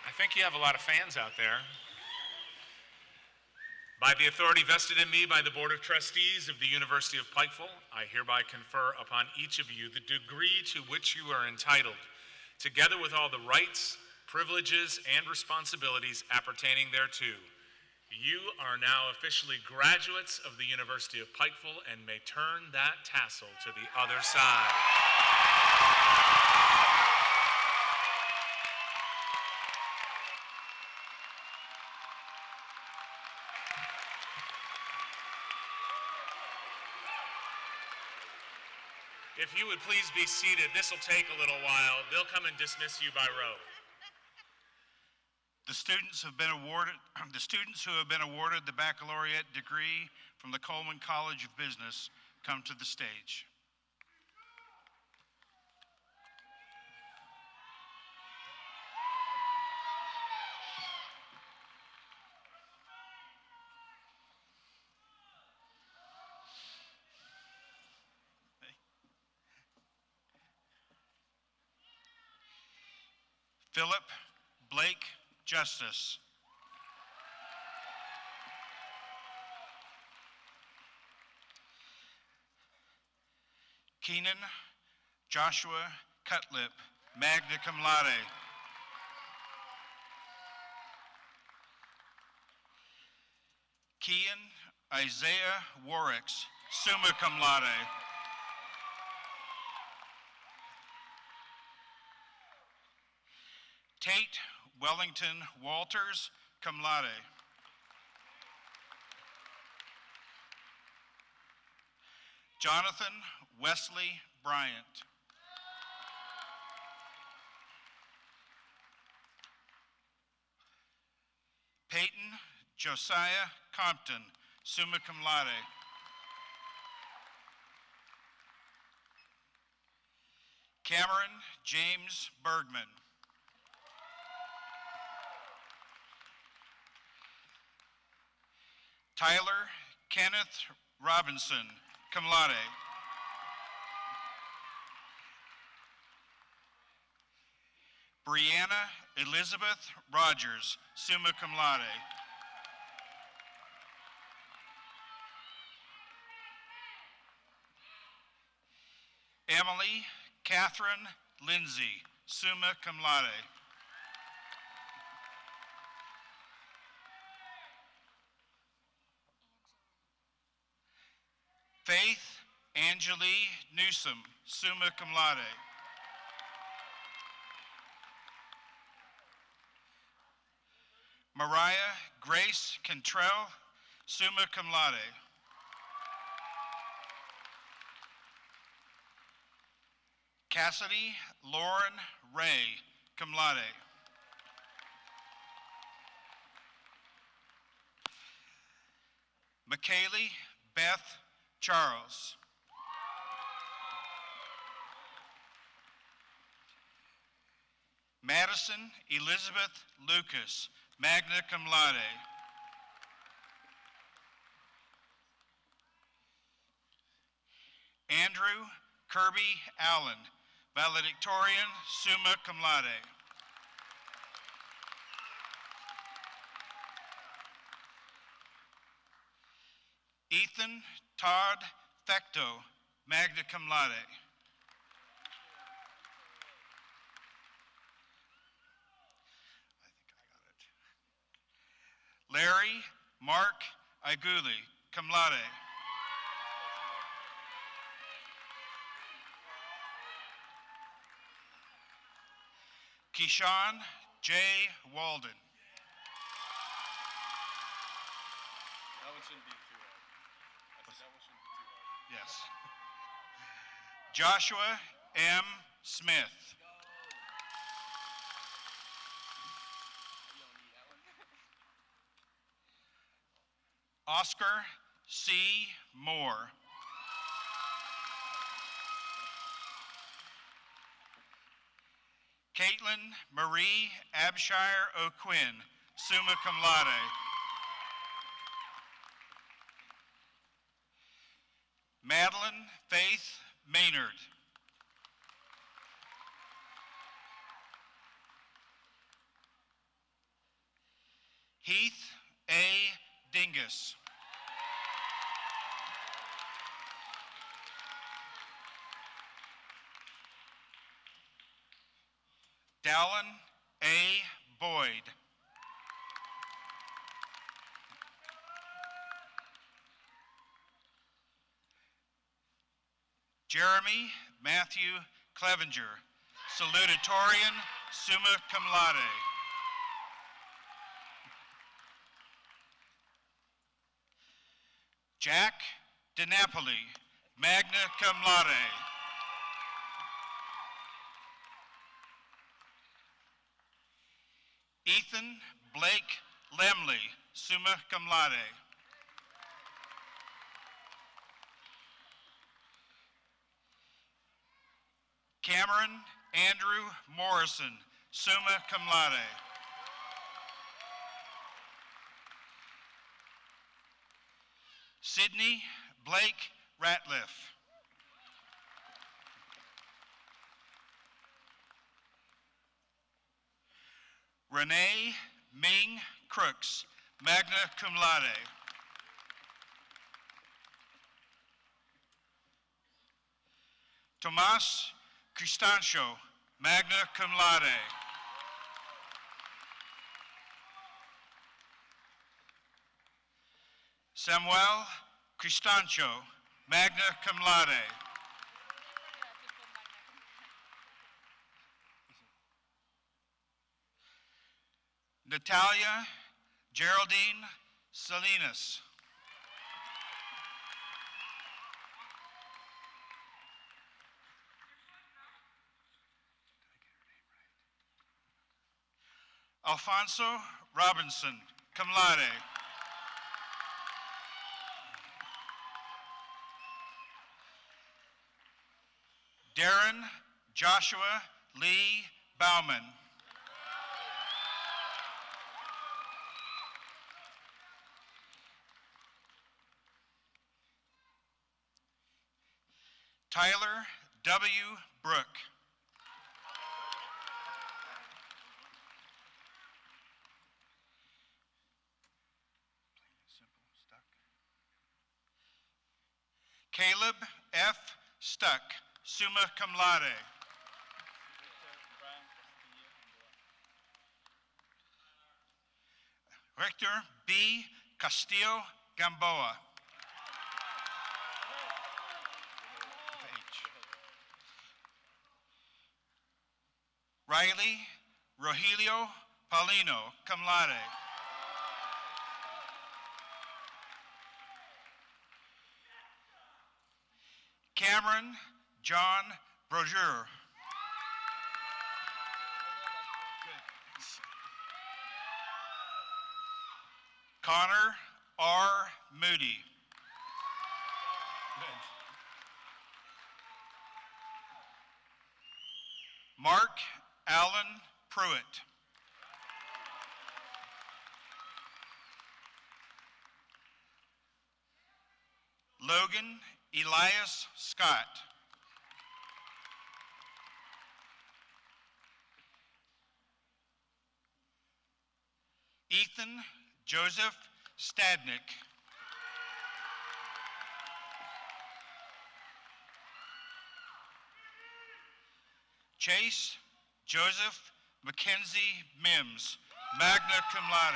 I think you have a lot of fans out there. By the authority vested in me by the Board of Trustees of the University of Pikeville, I hereby confer upon each of you the degree to which you are entitled, together with all the rights, privileges, and responsibilities appertaining thereto. You are now officially graduates of the University of Pikeville and may turn that tassel to the other side. If you would please be seated, this will take a little while. They'll come and dismiss you by row. The students who have been awarded the baccalaureate degree from the Coleman College of Business come to the stage. Philip Blake Justice. Keenan Joshua Cutlip, magna cum laude. Kean Isaiah Warricks, summa cum laude. Tate Wellington Walters, cum laude. Jonathan Wesley Bryant. Peyton Josiah Compton, summa cum laude. Cameron James Bergman. Tyler Kenneth Robinson, cum laude. Brianna Elizabeth Rogers, summa cum laude. Emily Catherine Lindsay, summa cum laude. Faith Angeli Newsom, summa cum laude. Mariah Grace Cantrell, summa cum laude. Cassidy Lauren Ray, cum laude. McKaylee Beth Charles. Madison Elizabeth Lucas, magna cum laude. Andrew Kirby Allen, valedictorian, summa cum laude. Ethan Todd Fecto, magna cum laude. Larry Mark Iguli, cum laude. Keyshawn J. Walden. That one shouldn't be too hard. I said that one shouldn't be too hard. Yes. Joshua M. Smith. Oscar C. Moore. Caitlin Marie Abshire O'Quinn, summa cum laude. Madeline Faith Maynard. Heath A. Dingus. Dallin A. Boyd. Jeremy Matthew Clevenger, salutatorian, summa cum laude. Jack DiNapoli, magna cum laude. Ethan Blake Lemley, summa cum laude. Cameron Andrew Morrison, summa cum laude. Sydney Blake Ratliff. Renee Ming Crooks, magna cum laude. Tomas Cristancho, magna cum laude. Samuel Cristancho, magna cum laude. Natalia Geraldine Salinas. Alfonso Robinson, cum laude. Darren Joshua Lee Bauman. Tyler W. Brook. Caleb F. Stuck, summa cum laude. Victor B. Castillo Gamboa. Riley Rogelio Paulino, cum laude. Cameron John Brosier. Connor R. Moody. Mark Allen Pruitt. Logan Elias Scott. Ethan Joseph Stadnick. Chase Joseph Mackenzie Mims, magna cum laude.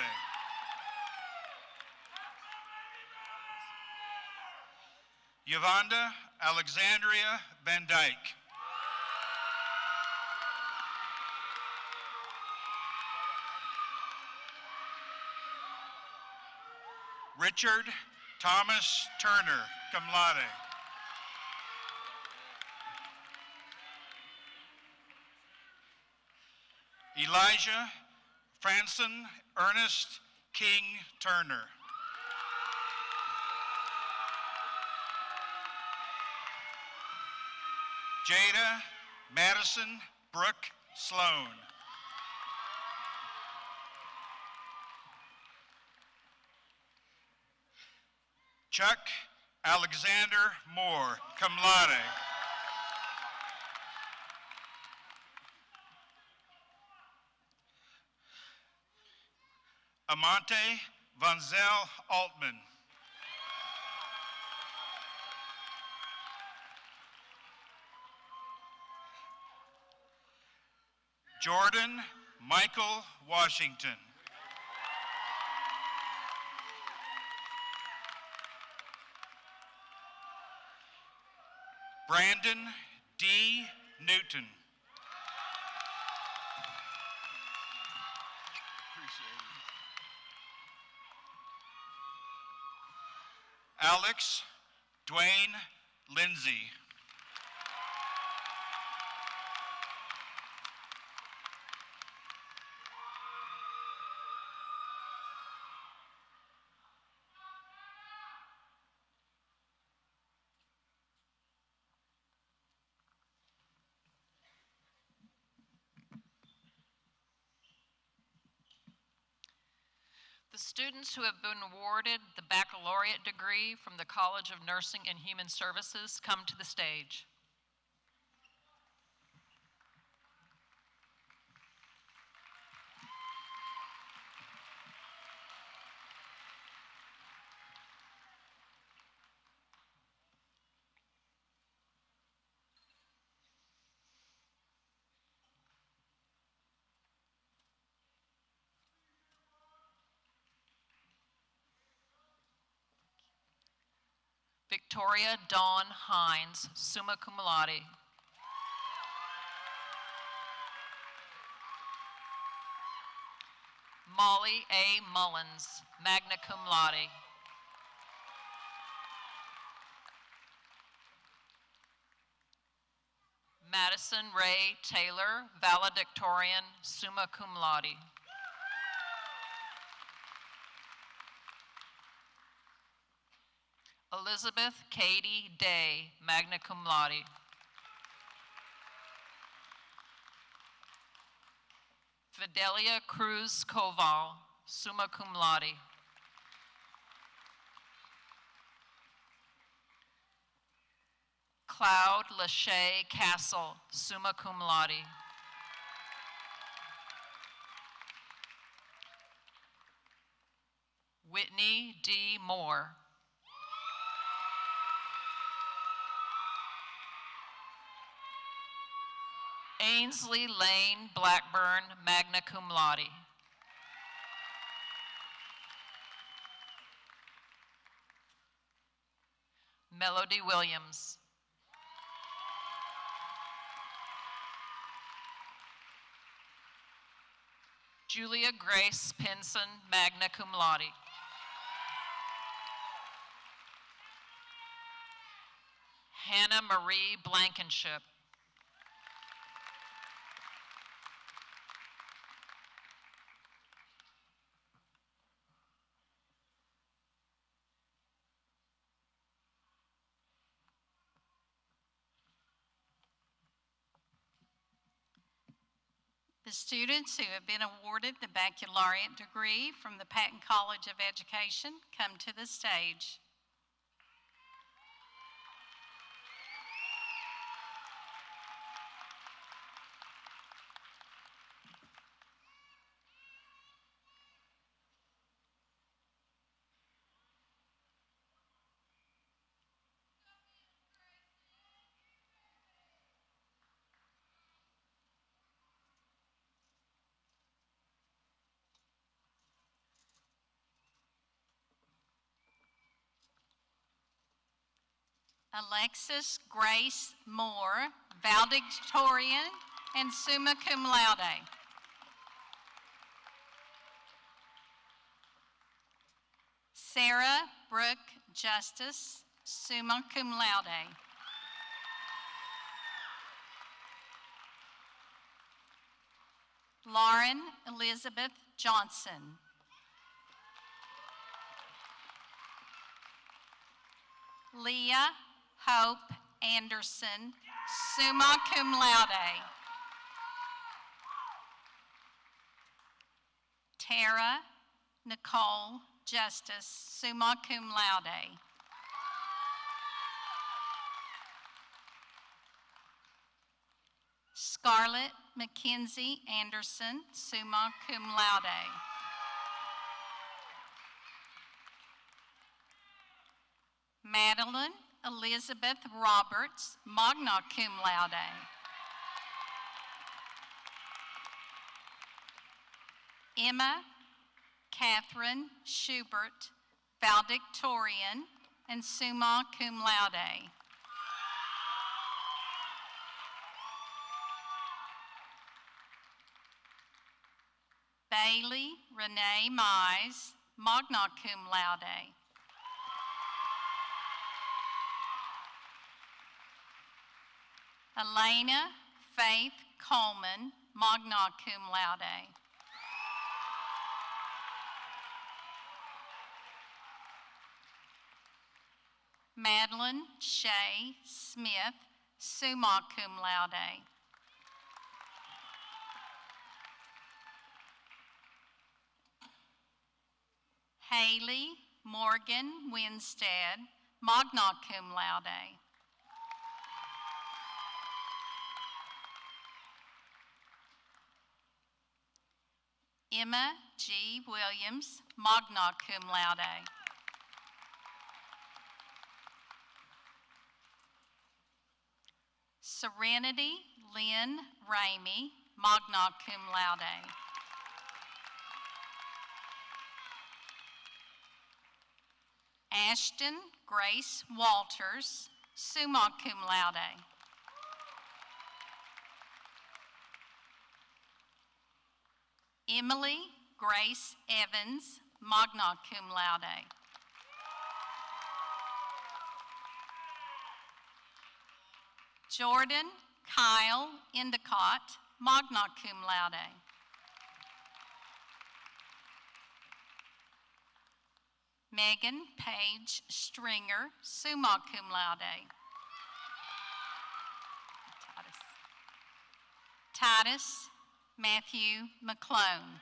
Yvonda Alexandria Van Dyke. Richard Thomas Turner, cum laude. Elijah Franson Ernest King Turner. Jada Madison Brooke Sloan. Chuck Alexander Moore, cum laude. Amante Vanzel Altman. Jordan Michael Washington. Brandon D. Newton. Alex Dwayne Lindsay. The students who have been awarded the baccalaureate degree from the College of Nursing and Human Services come to the stage. Victoria Dawn Hines, summa cum laude. Molly A. Mullins, magna cum laude. Madison Ray Taylor, valedictorian, summa cum laude. Elizabeth Katie Day, magna cum laude. Fidelia Cruz Koval, summa cum laude. Cloud Lachey Castle, summa cum laude. Whitney D. Moore. Ainsley Lane Blackburn, magna cum laude. Melody Williams. Julia Grace Pinson, magna cum laude. Hannah Marie Blankenship. The students who have been awarded the baccalaureate degree from the Patton College of Education come to the stage. Alexis Grace Moore, valedictorian and summa cum laude. Sarah Brooke Justice, summa cum laude. Lauren Elizabeth Johnson. Leah Hope Anderson, summa cum laude. Tara Nicole Justice, summa cum laude. Scarlett Mackenzie Anderson, summa cum laude. Madeline Elizabeth Roberts, magna cum laude. Emma Catherine Schubert, valedictorian and summa cum laude. Bailey Renee Mize, magna cum laude. Elena Faith Coleman, magna cum laude. Madeline Shay Smith, summa cum laude. Haley Morgan Winstead, magna cum laude. Emma G. Williams, magna cum laude. Serenity Lynn Ramey, magna cum laude. Ashton Grace Walters, summa cum laude. Emily Grace Evans, magna cum laude. Jordan Kyle Endicott, magna cum laude. Megan Page Stringer, summa cum laude. Titus Matthew McClone.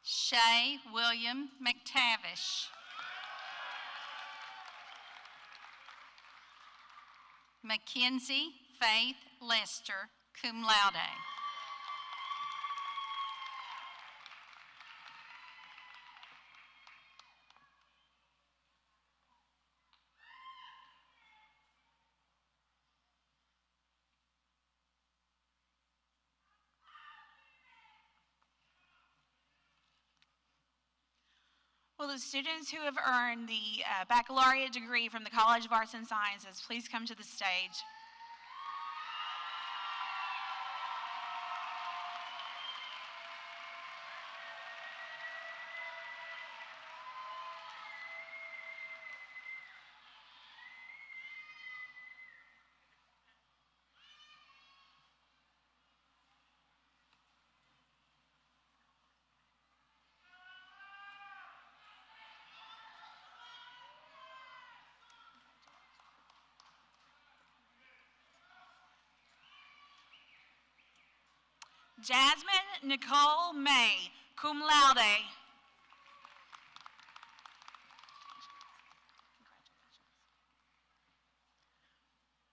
Shay William McTavish. Mackenzie Faith Lester, cum laude. Will the students who have earned the baccalaureate degree from the College of Arts and Sciences please come to the stage? Jasmine Nicole May, cum laude.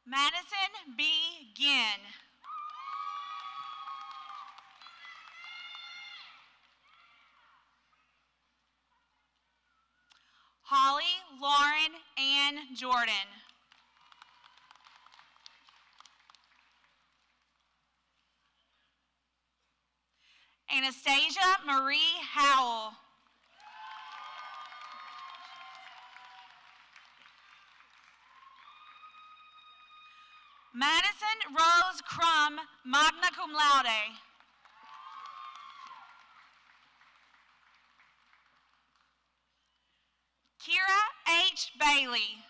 Madison B. Ginn. Holly Lauren Ann Jordan. Anastasia Marie Howell. Madison Rose Crum, magna cum laude. Kira H. Bailey.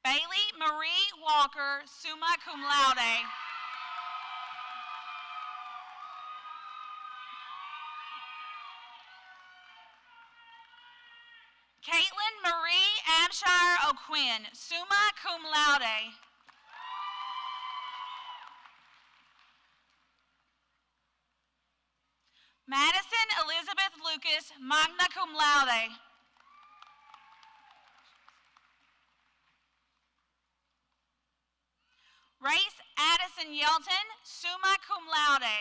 Bailey Marie Walker, summa cum laude. Caitlin Marie Abshire O'Quinn, summa cum laude. Madison Elizabeth Lucas, magna cum laude. Race Addison Yelton, summa cum laude.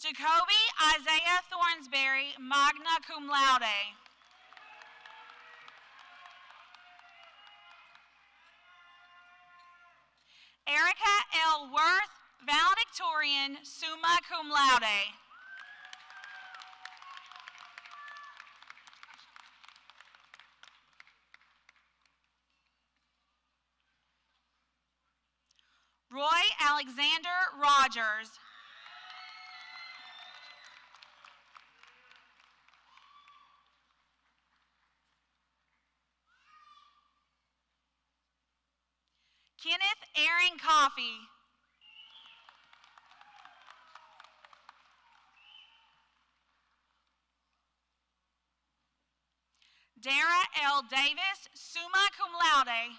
Jacoby Isaiah Thornsberry, magna cum laude. Erica L. Worth, valedictorian, summa cum laude. Roy Alexander Rogers. Kenneth Aaron Coffey. Dara L. Davis, summa cum laude.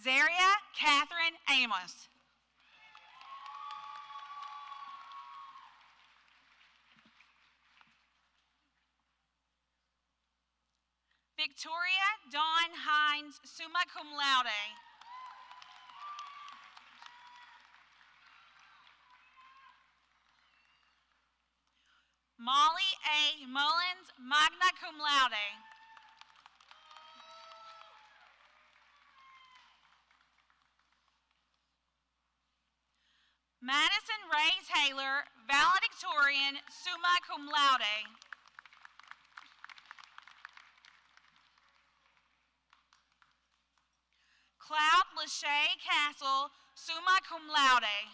Zaria Catherine Amos. Victoria Dawn Hines, summa cum laude. Molly A. Mullins, magna cum laude. Madison Ray Taylor, valedictorian, summa cum laude. Cloud Lachey Castle, summa cum laude.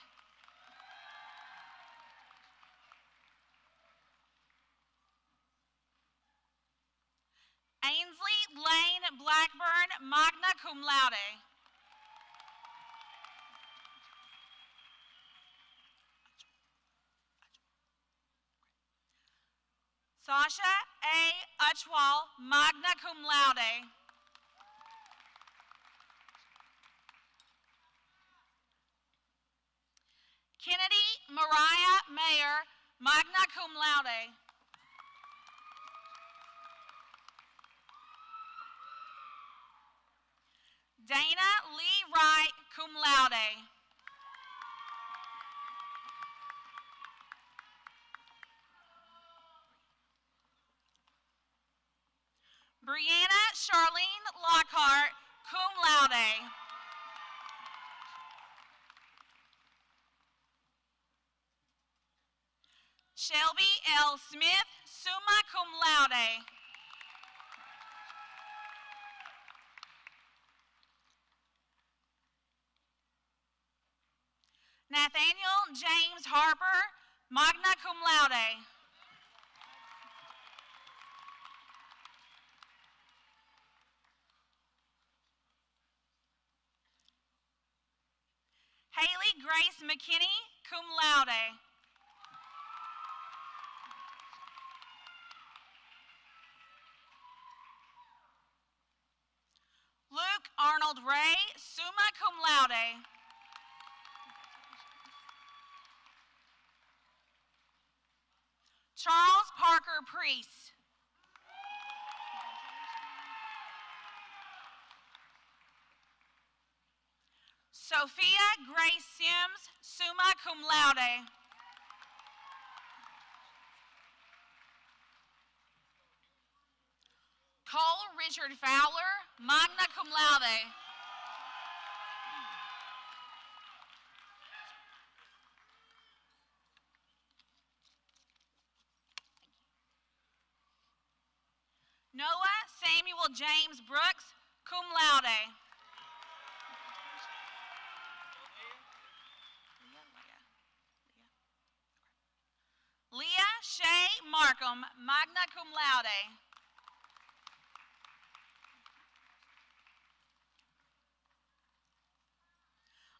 Ainsley Lane Blackburn, magna cum laude. Sasha A. Uchwal, magna cum laude. Kennedy Mariah Mayer, magna cum laude. Dana Lee Wright, cum laude. Brianna Charlene Lockhart, cum laude. Shelby L. Smith, summa cum laude. Nathaniel James Harper, magna cum laude. Grace McKinney, cum laude. Luke Arnold Ray, summa cum laude. Charles Parker Priest. Sophia Grace Sims, summa cum laude. Cole Richard Fowler, magna cum laude. Noah Samuel James Brooks, cum laude. Leah Shay Markham, magna cum laude.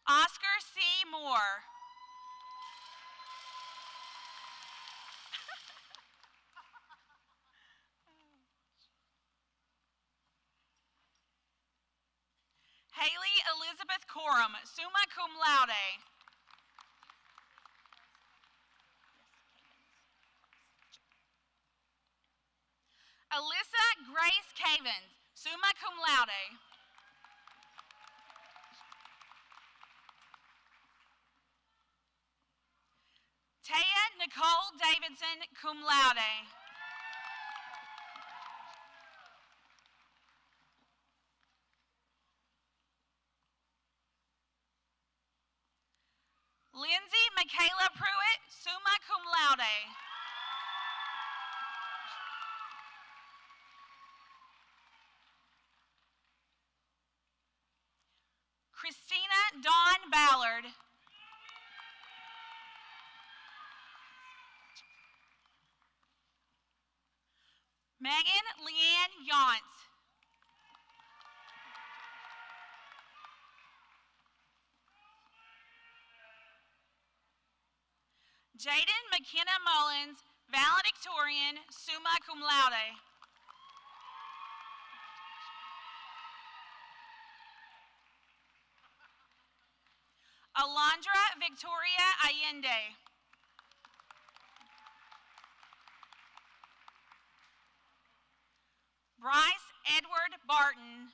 Oscar C. Moore. Haley Elizabeth Coram, summa cum laude. Alyssa Grace Cavens, summa cum laude. Taya Nicole Davidson, cum laude. Lindsay Michaela Pruitt, summa cum laude. Christina Dawn Ballard. Megan Leanne Yance. Jaden McKenna Mullins, valedictorian, summa cum laude. Alondra Victoria Allende. Bryce Edward Barton.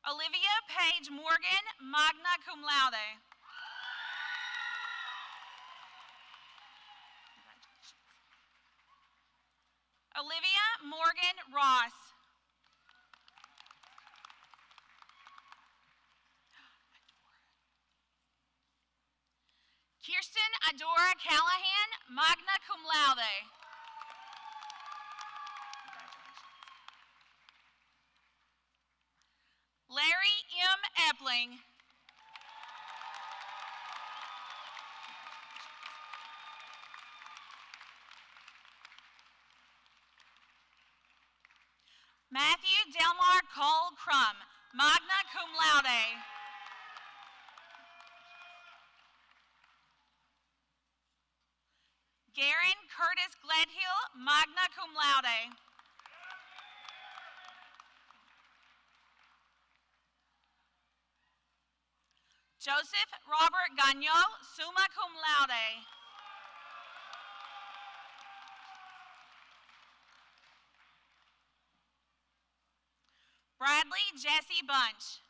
Olivia Page Morgan, magna cum laude. Olivia Morgan Ross. Kirsten Adora Callahan, magna cum laude. Larry M. Epling. Matthew Delmar Cole Crum, magna cum laude. Garen Curtis Gledhill, magna cum laude. Joseph Robert Gagnon, summa cum laude. Bradley Jesse Bunch.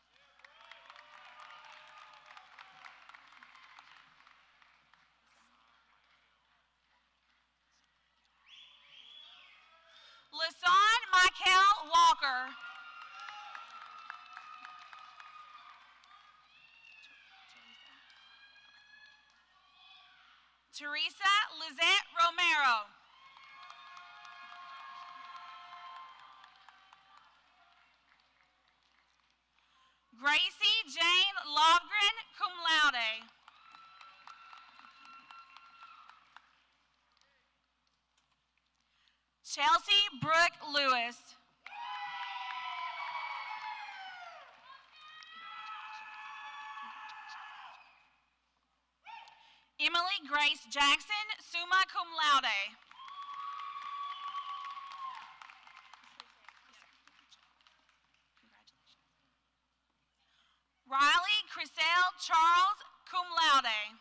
Lasan Michael Walker. Teresa Lizette Romero. Gracie Jane Lovgren, cum laude. Chelsea Brooke Lewis. Grace Jackson, summa cum laude. Riley Chriselle Charles, cum laude.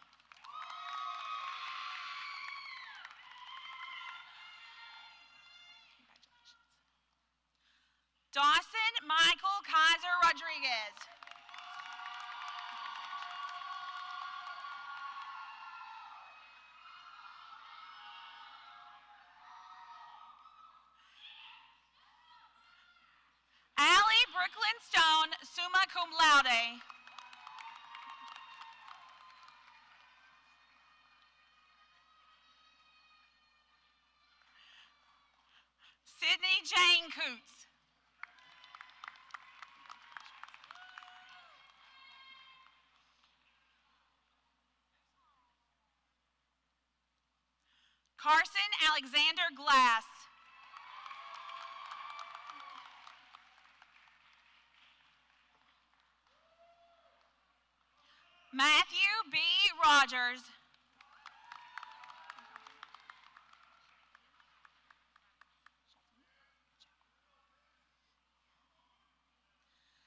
Dawson Michael Kaiser Rodriguez. Allie Brooklyn Stone, summa cum laude. Sydney Jane Coots. Carson Alexander Glass. Matthew B. Rogers.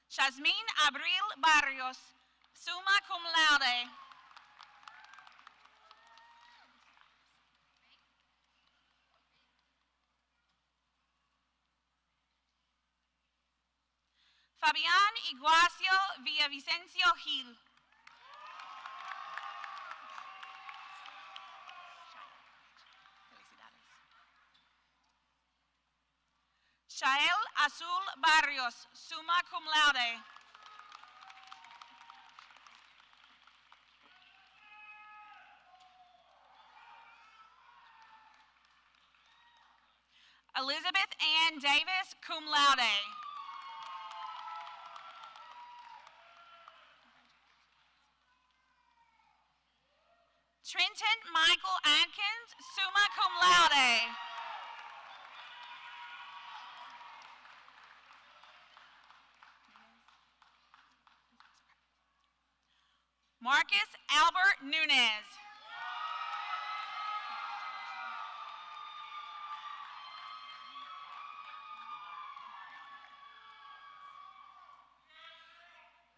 Jasmine Abril Barrios, summa cum laude. Fabián Iguacio Villavicencio Gil. Shael Azul Barrios, summa cum laude. Elizabeth Ann Davis, cum laude. Trenton Michael Atkins, summa cum laude. Marcus Albert Nunez.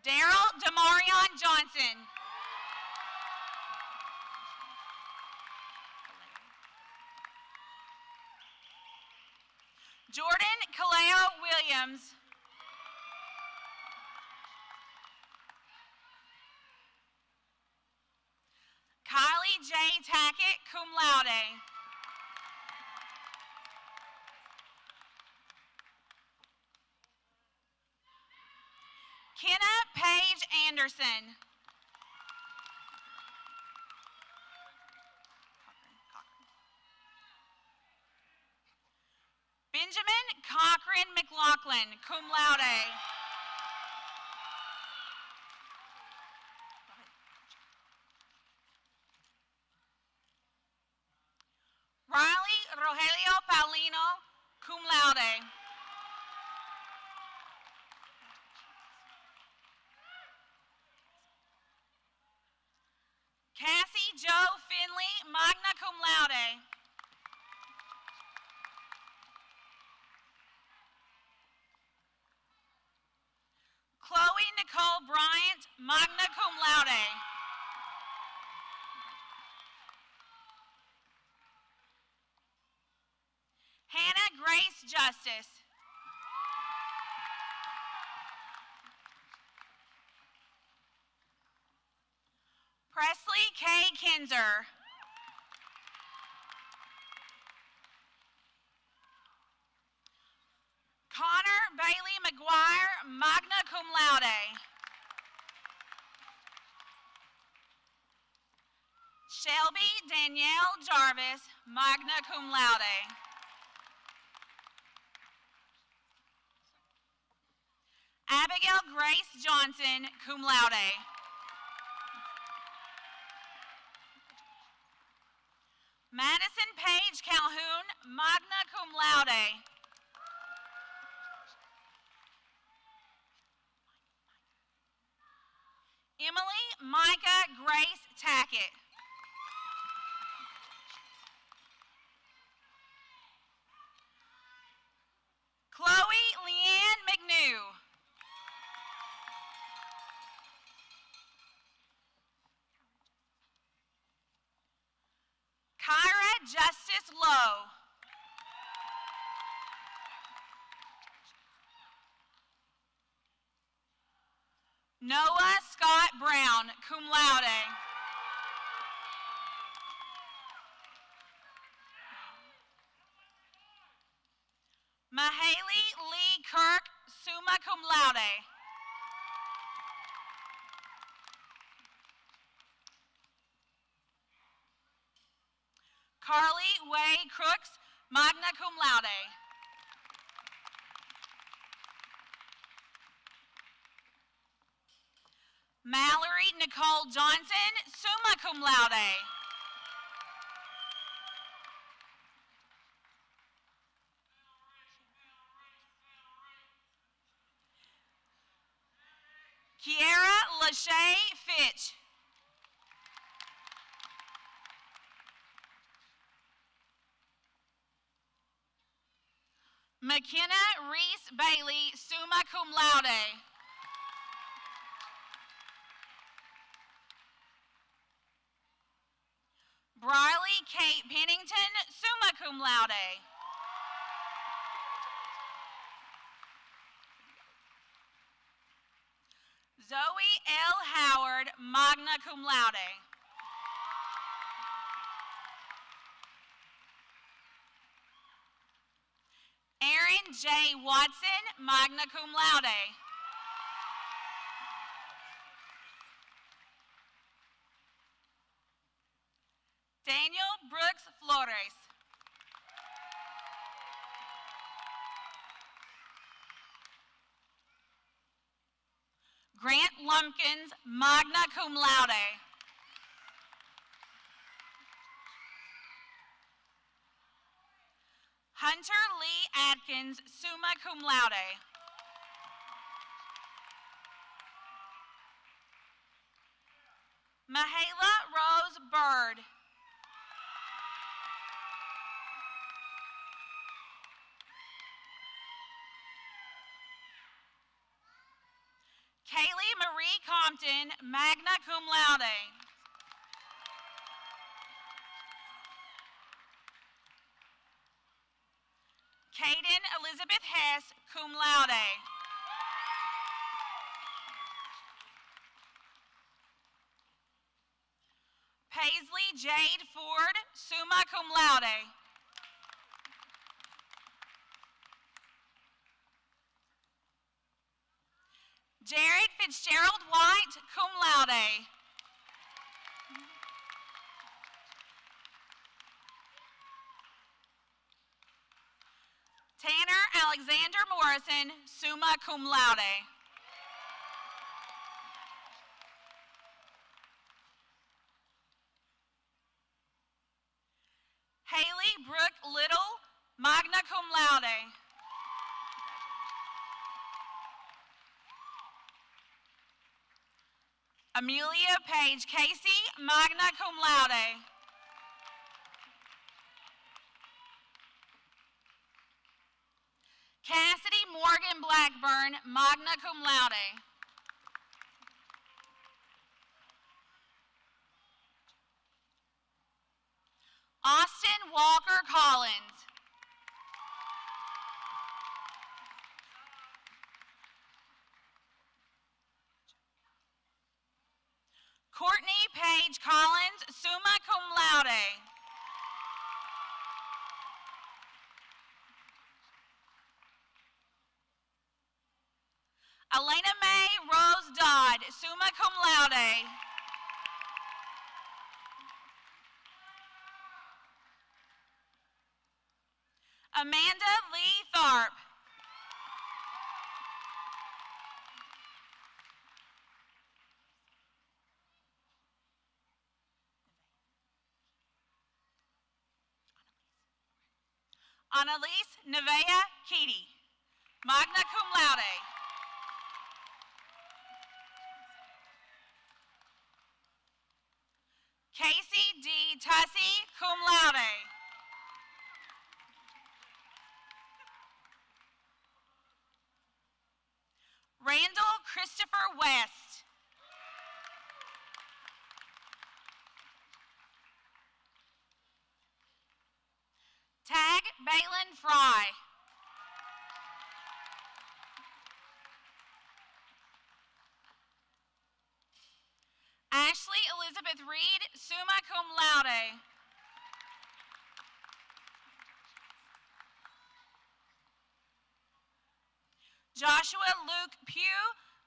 Daryl Demarion Johnson. Jordan Kaleo Williams. Kylie J. Tackett, cum laude. Kenna Paige Anderson. Benjamin Cochran McLaughlin, cum laude. Riley Rogelio Paulino, cum laude. Cassie Joe Finley, magna cum laude. Chloe Nicole Bryant, magna cum laude. Hannah Grace Justice. Presley K. Kinzer. Connor Bailey McGuire, magna cum laude. Shelby Danielle Jarvis, magna cum laude. Abigail Grace Johnson, cum laude. Madison Paige Calhoun, magna cum laude. Emily Micah Grace Tackett. Noah Scott Brown, cum laude. Mahaley Lee Kirk, summa cum laude. Carly Way Crooks, magna cum laude. Mallory Nicole Johnson, summa cum laude. Kiera Lachey Fitch. McKenna Reese Bailey, summa cum laude. Briley Kate Pennington, summa cum laude. Zoe L. Howard, magna cum laude. Aaron J. Watson, magna cum laude. Daniel Brooks Flores. Grant Lumpkins, magna cum laude. Hunter Lee Atkins, summa cum laude. Mahala Rose Bird. Kaylee Marie Compton, magna cum laude. Kaden Elizabeth Hess, cum laude. Paisley Jade Ford, summa cum laude. Jared Fitzgerald White, cum laude. Tanner Alexander Morrison, summa cum laude. Haley Brooke Little, magna cum laude. Amelia Page Casey, magna cum laude. Cassidy Morgan Blackburn, magna cum laude. Austin Walker Collins. Courtney Page Collins, summa cum laude. Elena Mae Rose Dodd, summa cum laude. Amanda Lee Tharp. Annalise Nevea Keaty, magna cum laude. Casey D. Tussey, cum laude. Randall Christopher West. Tag Balin Fry. Elizabeth Reed, summa cum laude. Joshua Luke Pugh,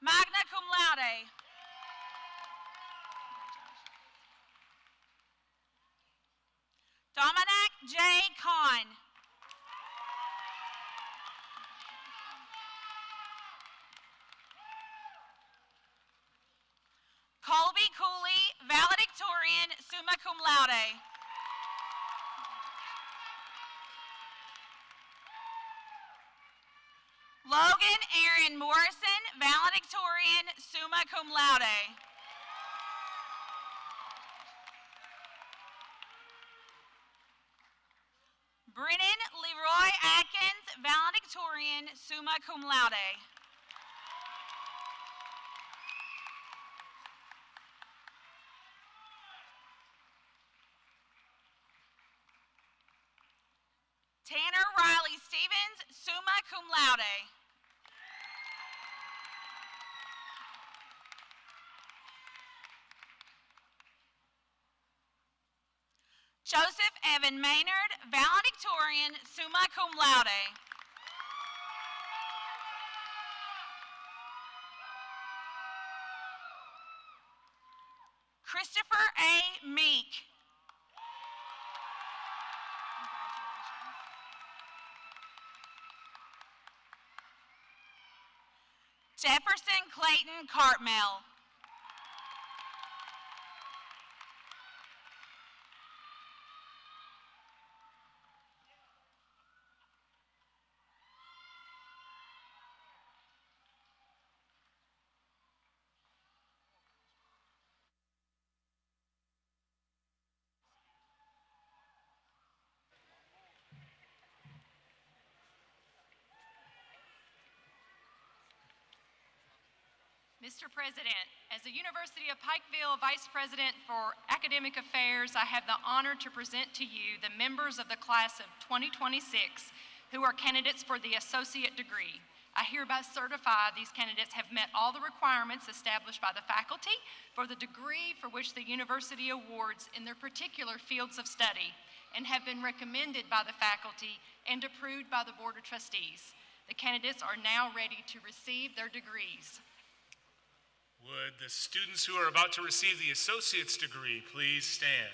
magna cum laude. Dominic J. Kahn. Colby Cooley, valedictorian, summa cum laude. Logan Aaron Morrison, valedictorian, summa cum laude. Brennan Leroy Atkins, valedictorian, summa cum laude. Tanner Riley Stevens, summa cum laude. Joseph Evan Maynard, valedictorian, summa cum laude. Christopher A. Meek. Jefferson Clayton Cartmel. Mr. President, as the University of Pikeville Vice President for Academic Affairs, I have the honor to present to you the members of the class of 2026 who are candidates for the associate degree. I hereby certify these candidates have met all the requirements established by the faculty for the degree for which the university awards in their particular fields of study and have been recommended by the faculty and approved by the Board of Trustees. The candidates are now ready to receive their degrees. Would the students who are about to receive the associate's degree please stand?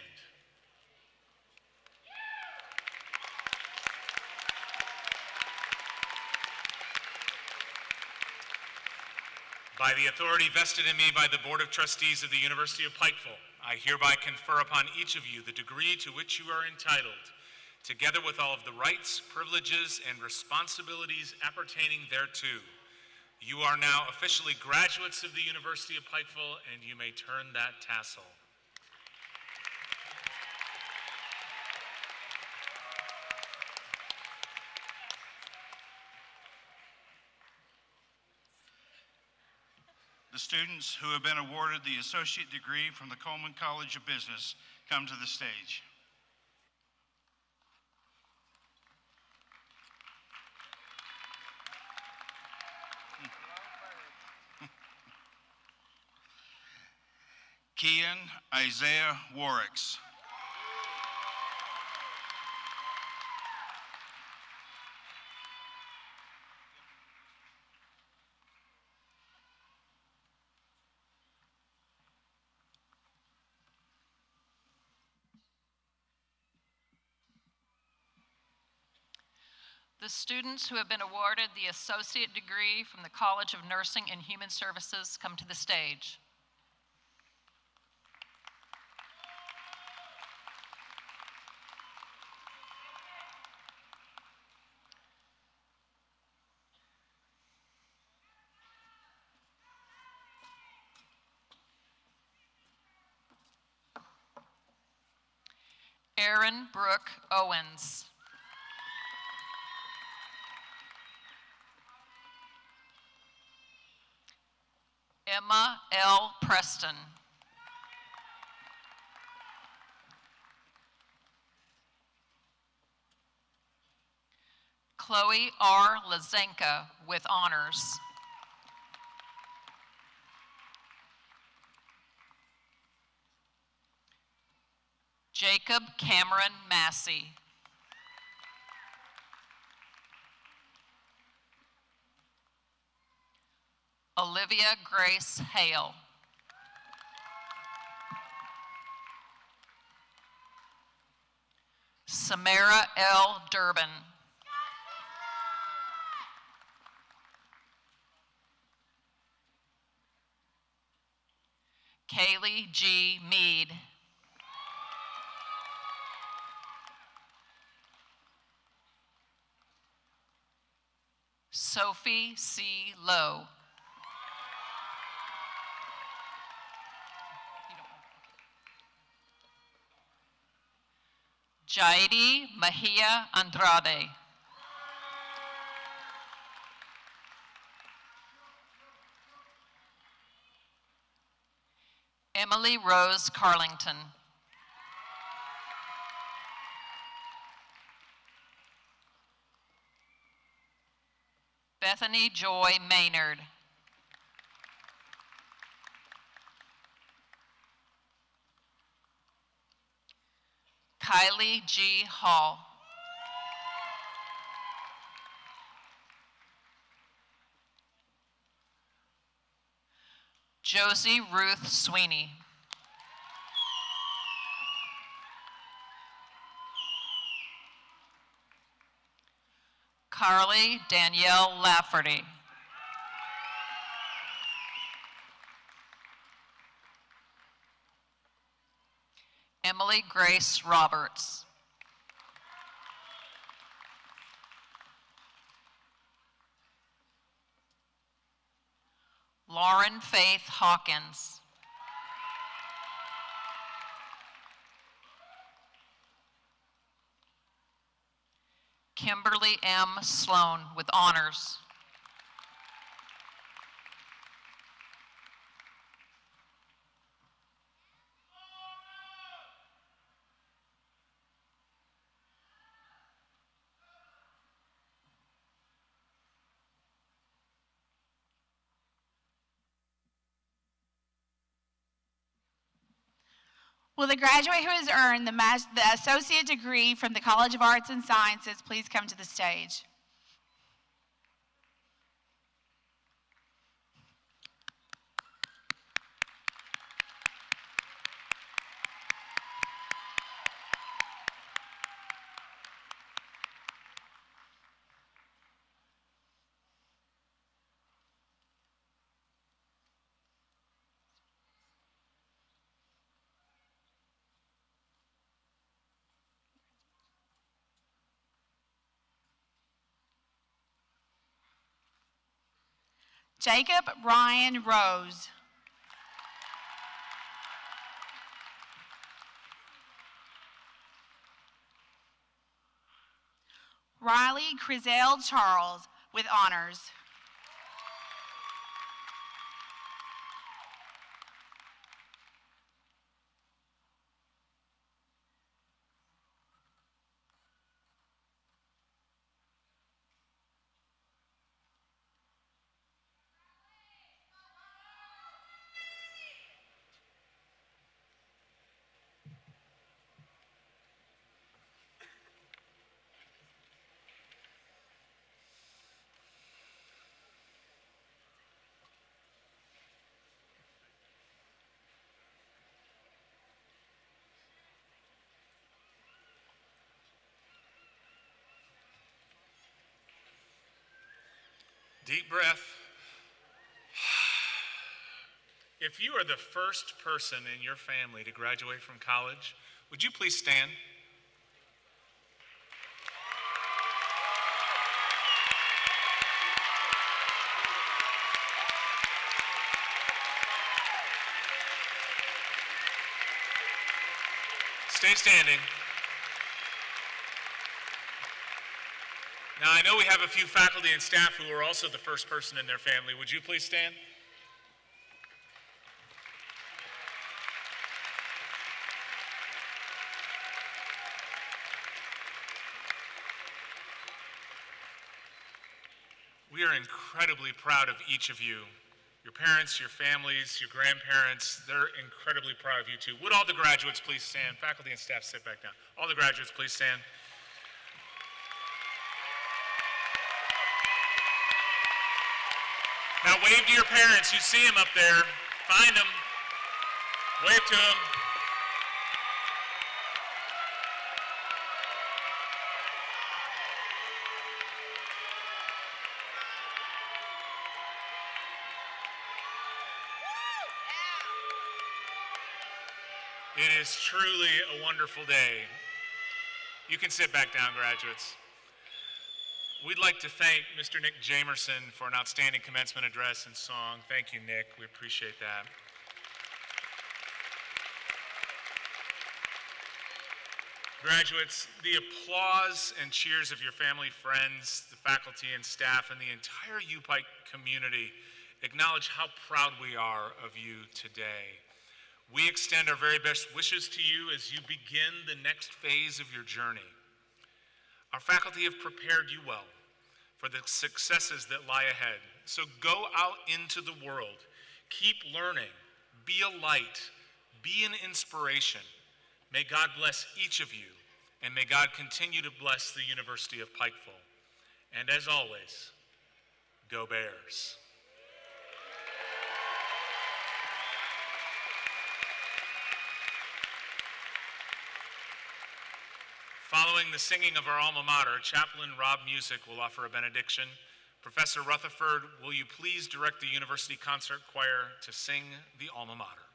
By the authority vested in me by the Board of Trustees of the University of Pikeville, I hereby confer upon each of you the degree to which you are entitled, together with all of the rights, privileges, and responsibilities appertaining thereto. You are now officially graduates of the University of Pikeville, and you may turn that tassel. The students who have been awarded the associate degree from the Coleman College of Business come to the stage. Kian Isaiah Warricks. The students who have been awarded the associate degree from the College of Nursing and Human Services come to the stage. Aaron Brooke Owens. Emma L. Preston. Chloe R. Lazenka with honors. Jacob Cameron Massey. Olivia Grace Hale. Samara L. Durbin. Kaylee G. Mead. Sophie C. Lowe. Jaidi Mahia Andrade. Emily Rose Carlington. Bethany Joy Maynard. Kylie G. Hall. Josie Ruth Sweeney. Carly Danielle Lafferty. Emily Grace Roberts. Lauren Faith Hawkins. Kimberly M. Sloan with honors. Will the graduate who has earned the associate degree from the College of Arts and Sciences please come to the stage? Jacob Ryan Rose. Riley Crizel Charles with honors. Deep breath. If you are the first person in your family to graduate from college, would you please stand? Stay standing. Now, I know we have a few faculty and staff who are also the first person in their family. Would you please stand? We are incredibly proud of each of you Your parents, your families, your grandparents, they're incredibly proud of you too. Would all the graduates please stand? Faculty and staff, sit back down. All the graduates, please stand. Now wave to your parents. You see them up there. Find them. Wave to them. It is truly a wonderful day. You can sit back down, graduates. We'd like to thank Mr. Nick Jamerson for an outstanding commencement address and song. Thank you, Nick. We appreciate that. Graduates, the applause and cheers of your family, friends, the faculty and staff, and the entire UPIKE community acknowledge how proud we are of you today. We extend our very best wishes to you as you begin the next phase of your journey. Our faculty have prepared you well for the successes that lie ahead. So go out into the world, keep learning, be a light, be an inspiration. May God bless each of you, and may God continue to bless the University of Pikeville. And as always, go Bears. Following the singing of our alma mater, Chaplain Rob Music will offer a benediction. Professor Rutherford, will you please direct the University Concert Choir to sing the alma mater?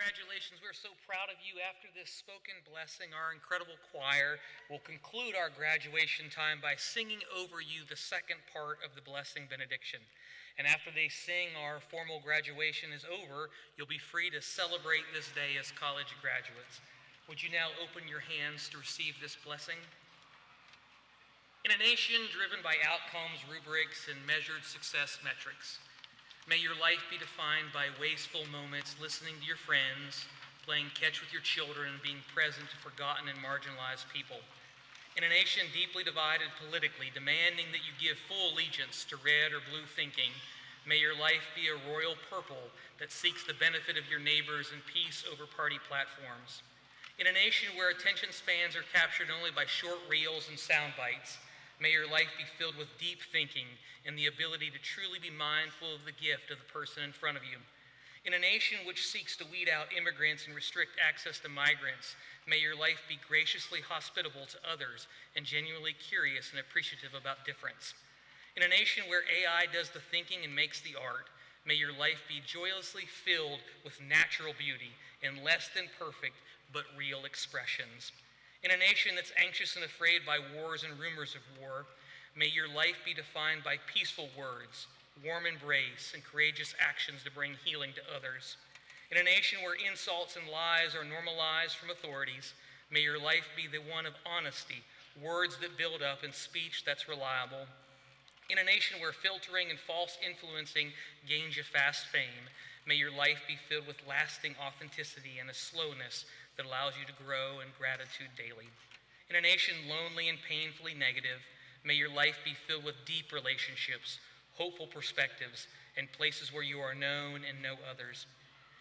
Congratulations, we're so proud of you. After this spoken blessing, our incredible choir will conclude our graduation time by singing over you the second part of the blessing benediction. And after they sing, our formal graduation is over. You'll be free to celebrate this day as college graduates. Would you now open your hands to receive this blessing? In a nation driven by outcomes, rubrics, and measured success metrics, may your life be defined by wasteful moments, listening to your friends, playing catch with your children, and being present to forgotten and marginalized people. In a nation deeply divided politically, demanding that you give full allegiance to red or blue thinking, may your life be a royal purple that seeks the benefit of your neighbors and peace over party platforms. In a nation where attention spans are captured only by short reels and sound bites, may your life be filled with deep thinking and the ability to truly be mindful of the gift of the person in front of you. In a nation which seeks to weed out immigrants and restrict access to migrants, may your life be graciously hospitable to others and genuinely curious and appreciative about difference. In a nation where AI does the thinking and makes the art, may your life be joyously filled with natural beauty and less than perfect but real expressions. In a nation that's anxious and afraid by wars and rumors of war, may your life be defined by peaceful words, warm embrace, and courageous actions to bring healing to others. In a nation where insults and lies are normalized from authorities, may your life be the one of honesty, words that build up, and speech that's reliable. In a nation where filtering and false influencing gains you fast fame, may your life be filled with lasting authenticity and a slowness that allows you to grow in gratitude daily. In a nation lonely and painfully negative, may your life be filled with deep relationships, hopeful perspectives, and places where you are known and know others.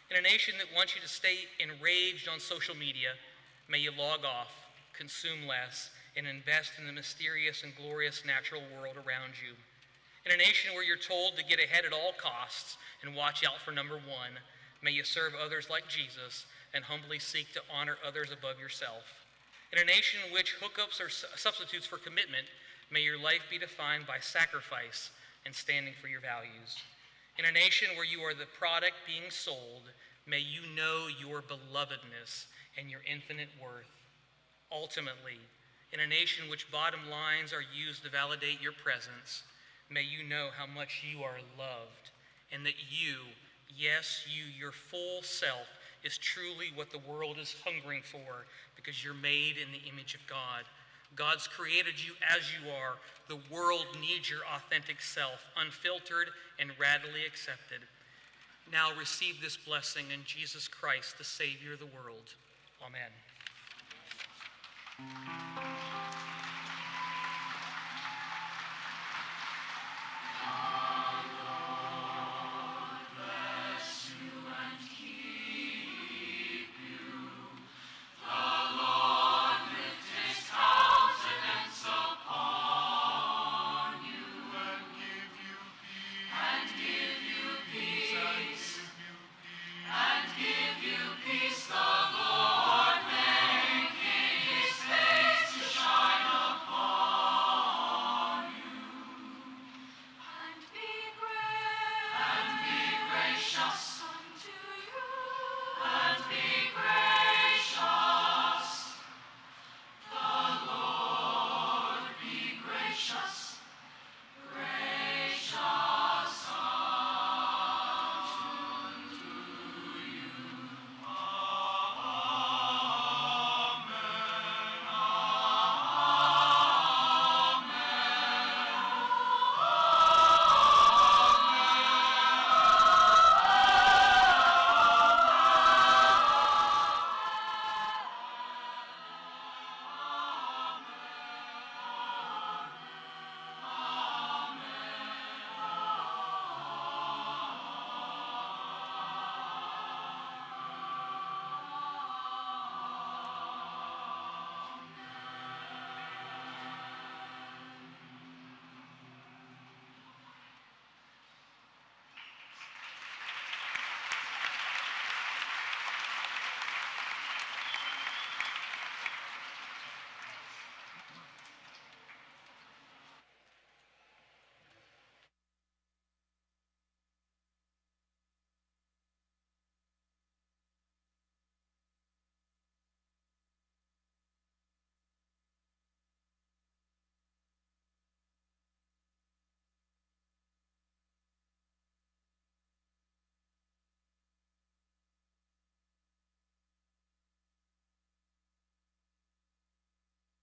In a nation that wants you to stay enraged on social media, may you log off, consume less, and invest in the mysterious and glorious natural world around you. In a nation where you're told to get ahead at all costs and watch out for number one, may you serve others like Jesus and humbly seek to honor others above yourself. In a nation in which hookups are substitutes for commitment, may your life be defined by sacrifice and standing for your values. In a nation where you are the product being sold, may you know your belovedness and your infinite worth. Ultimately, in a nation which bottom lines are used to validate your presence, may you know how much you are loved and that you, yes, you, your full self, is truly what the world is hungering for because you're made in the image of God. God's created you as you are. The world needs your authentic self, unfiltered and radically accepted. Now receive this blessing in Jesus Christ, the Savior of the world. Amen.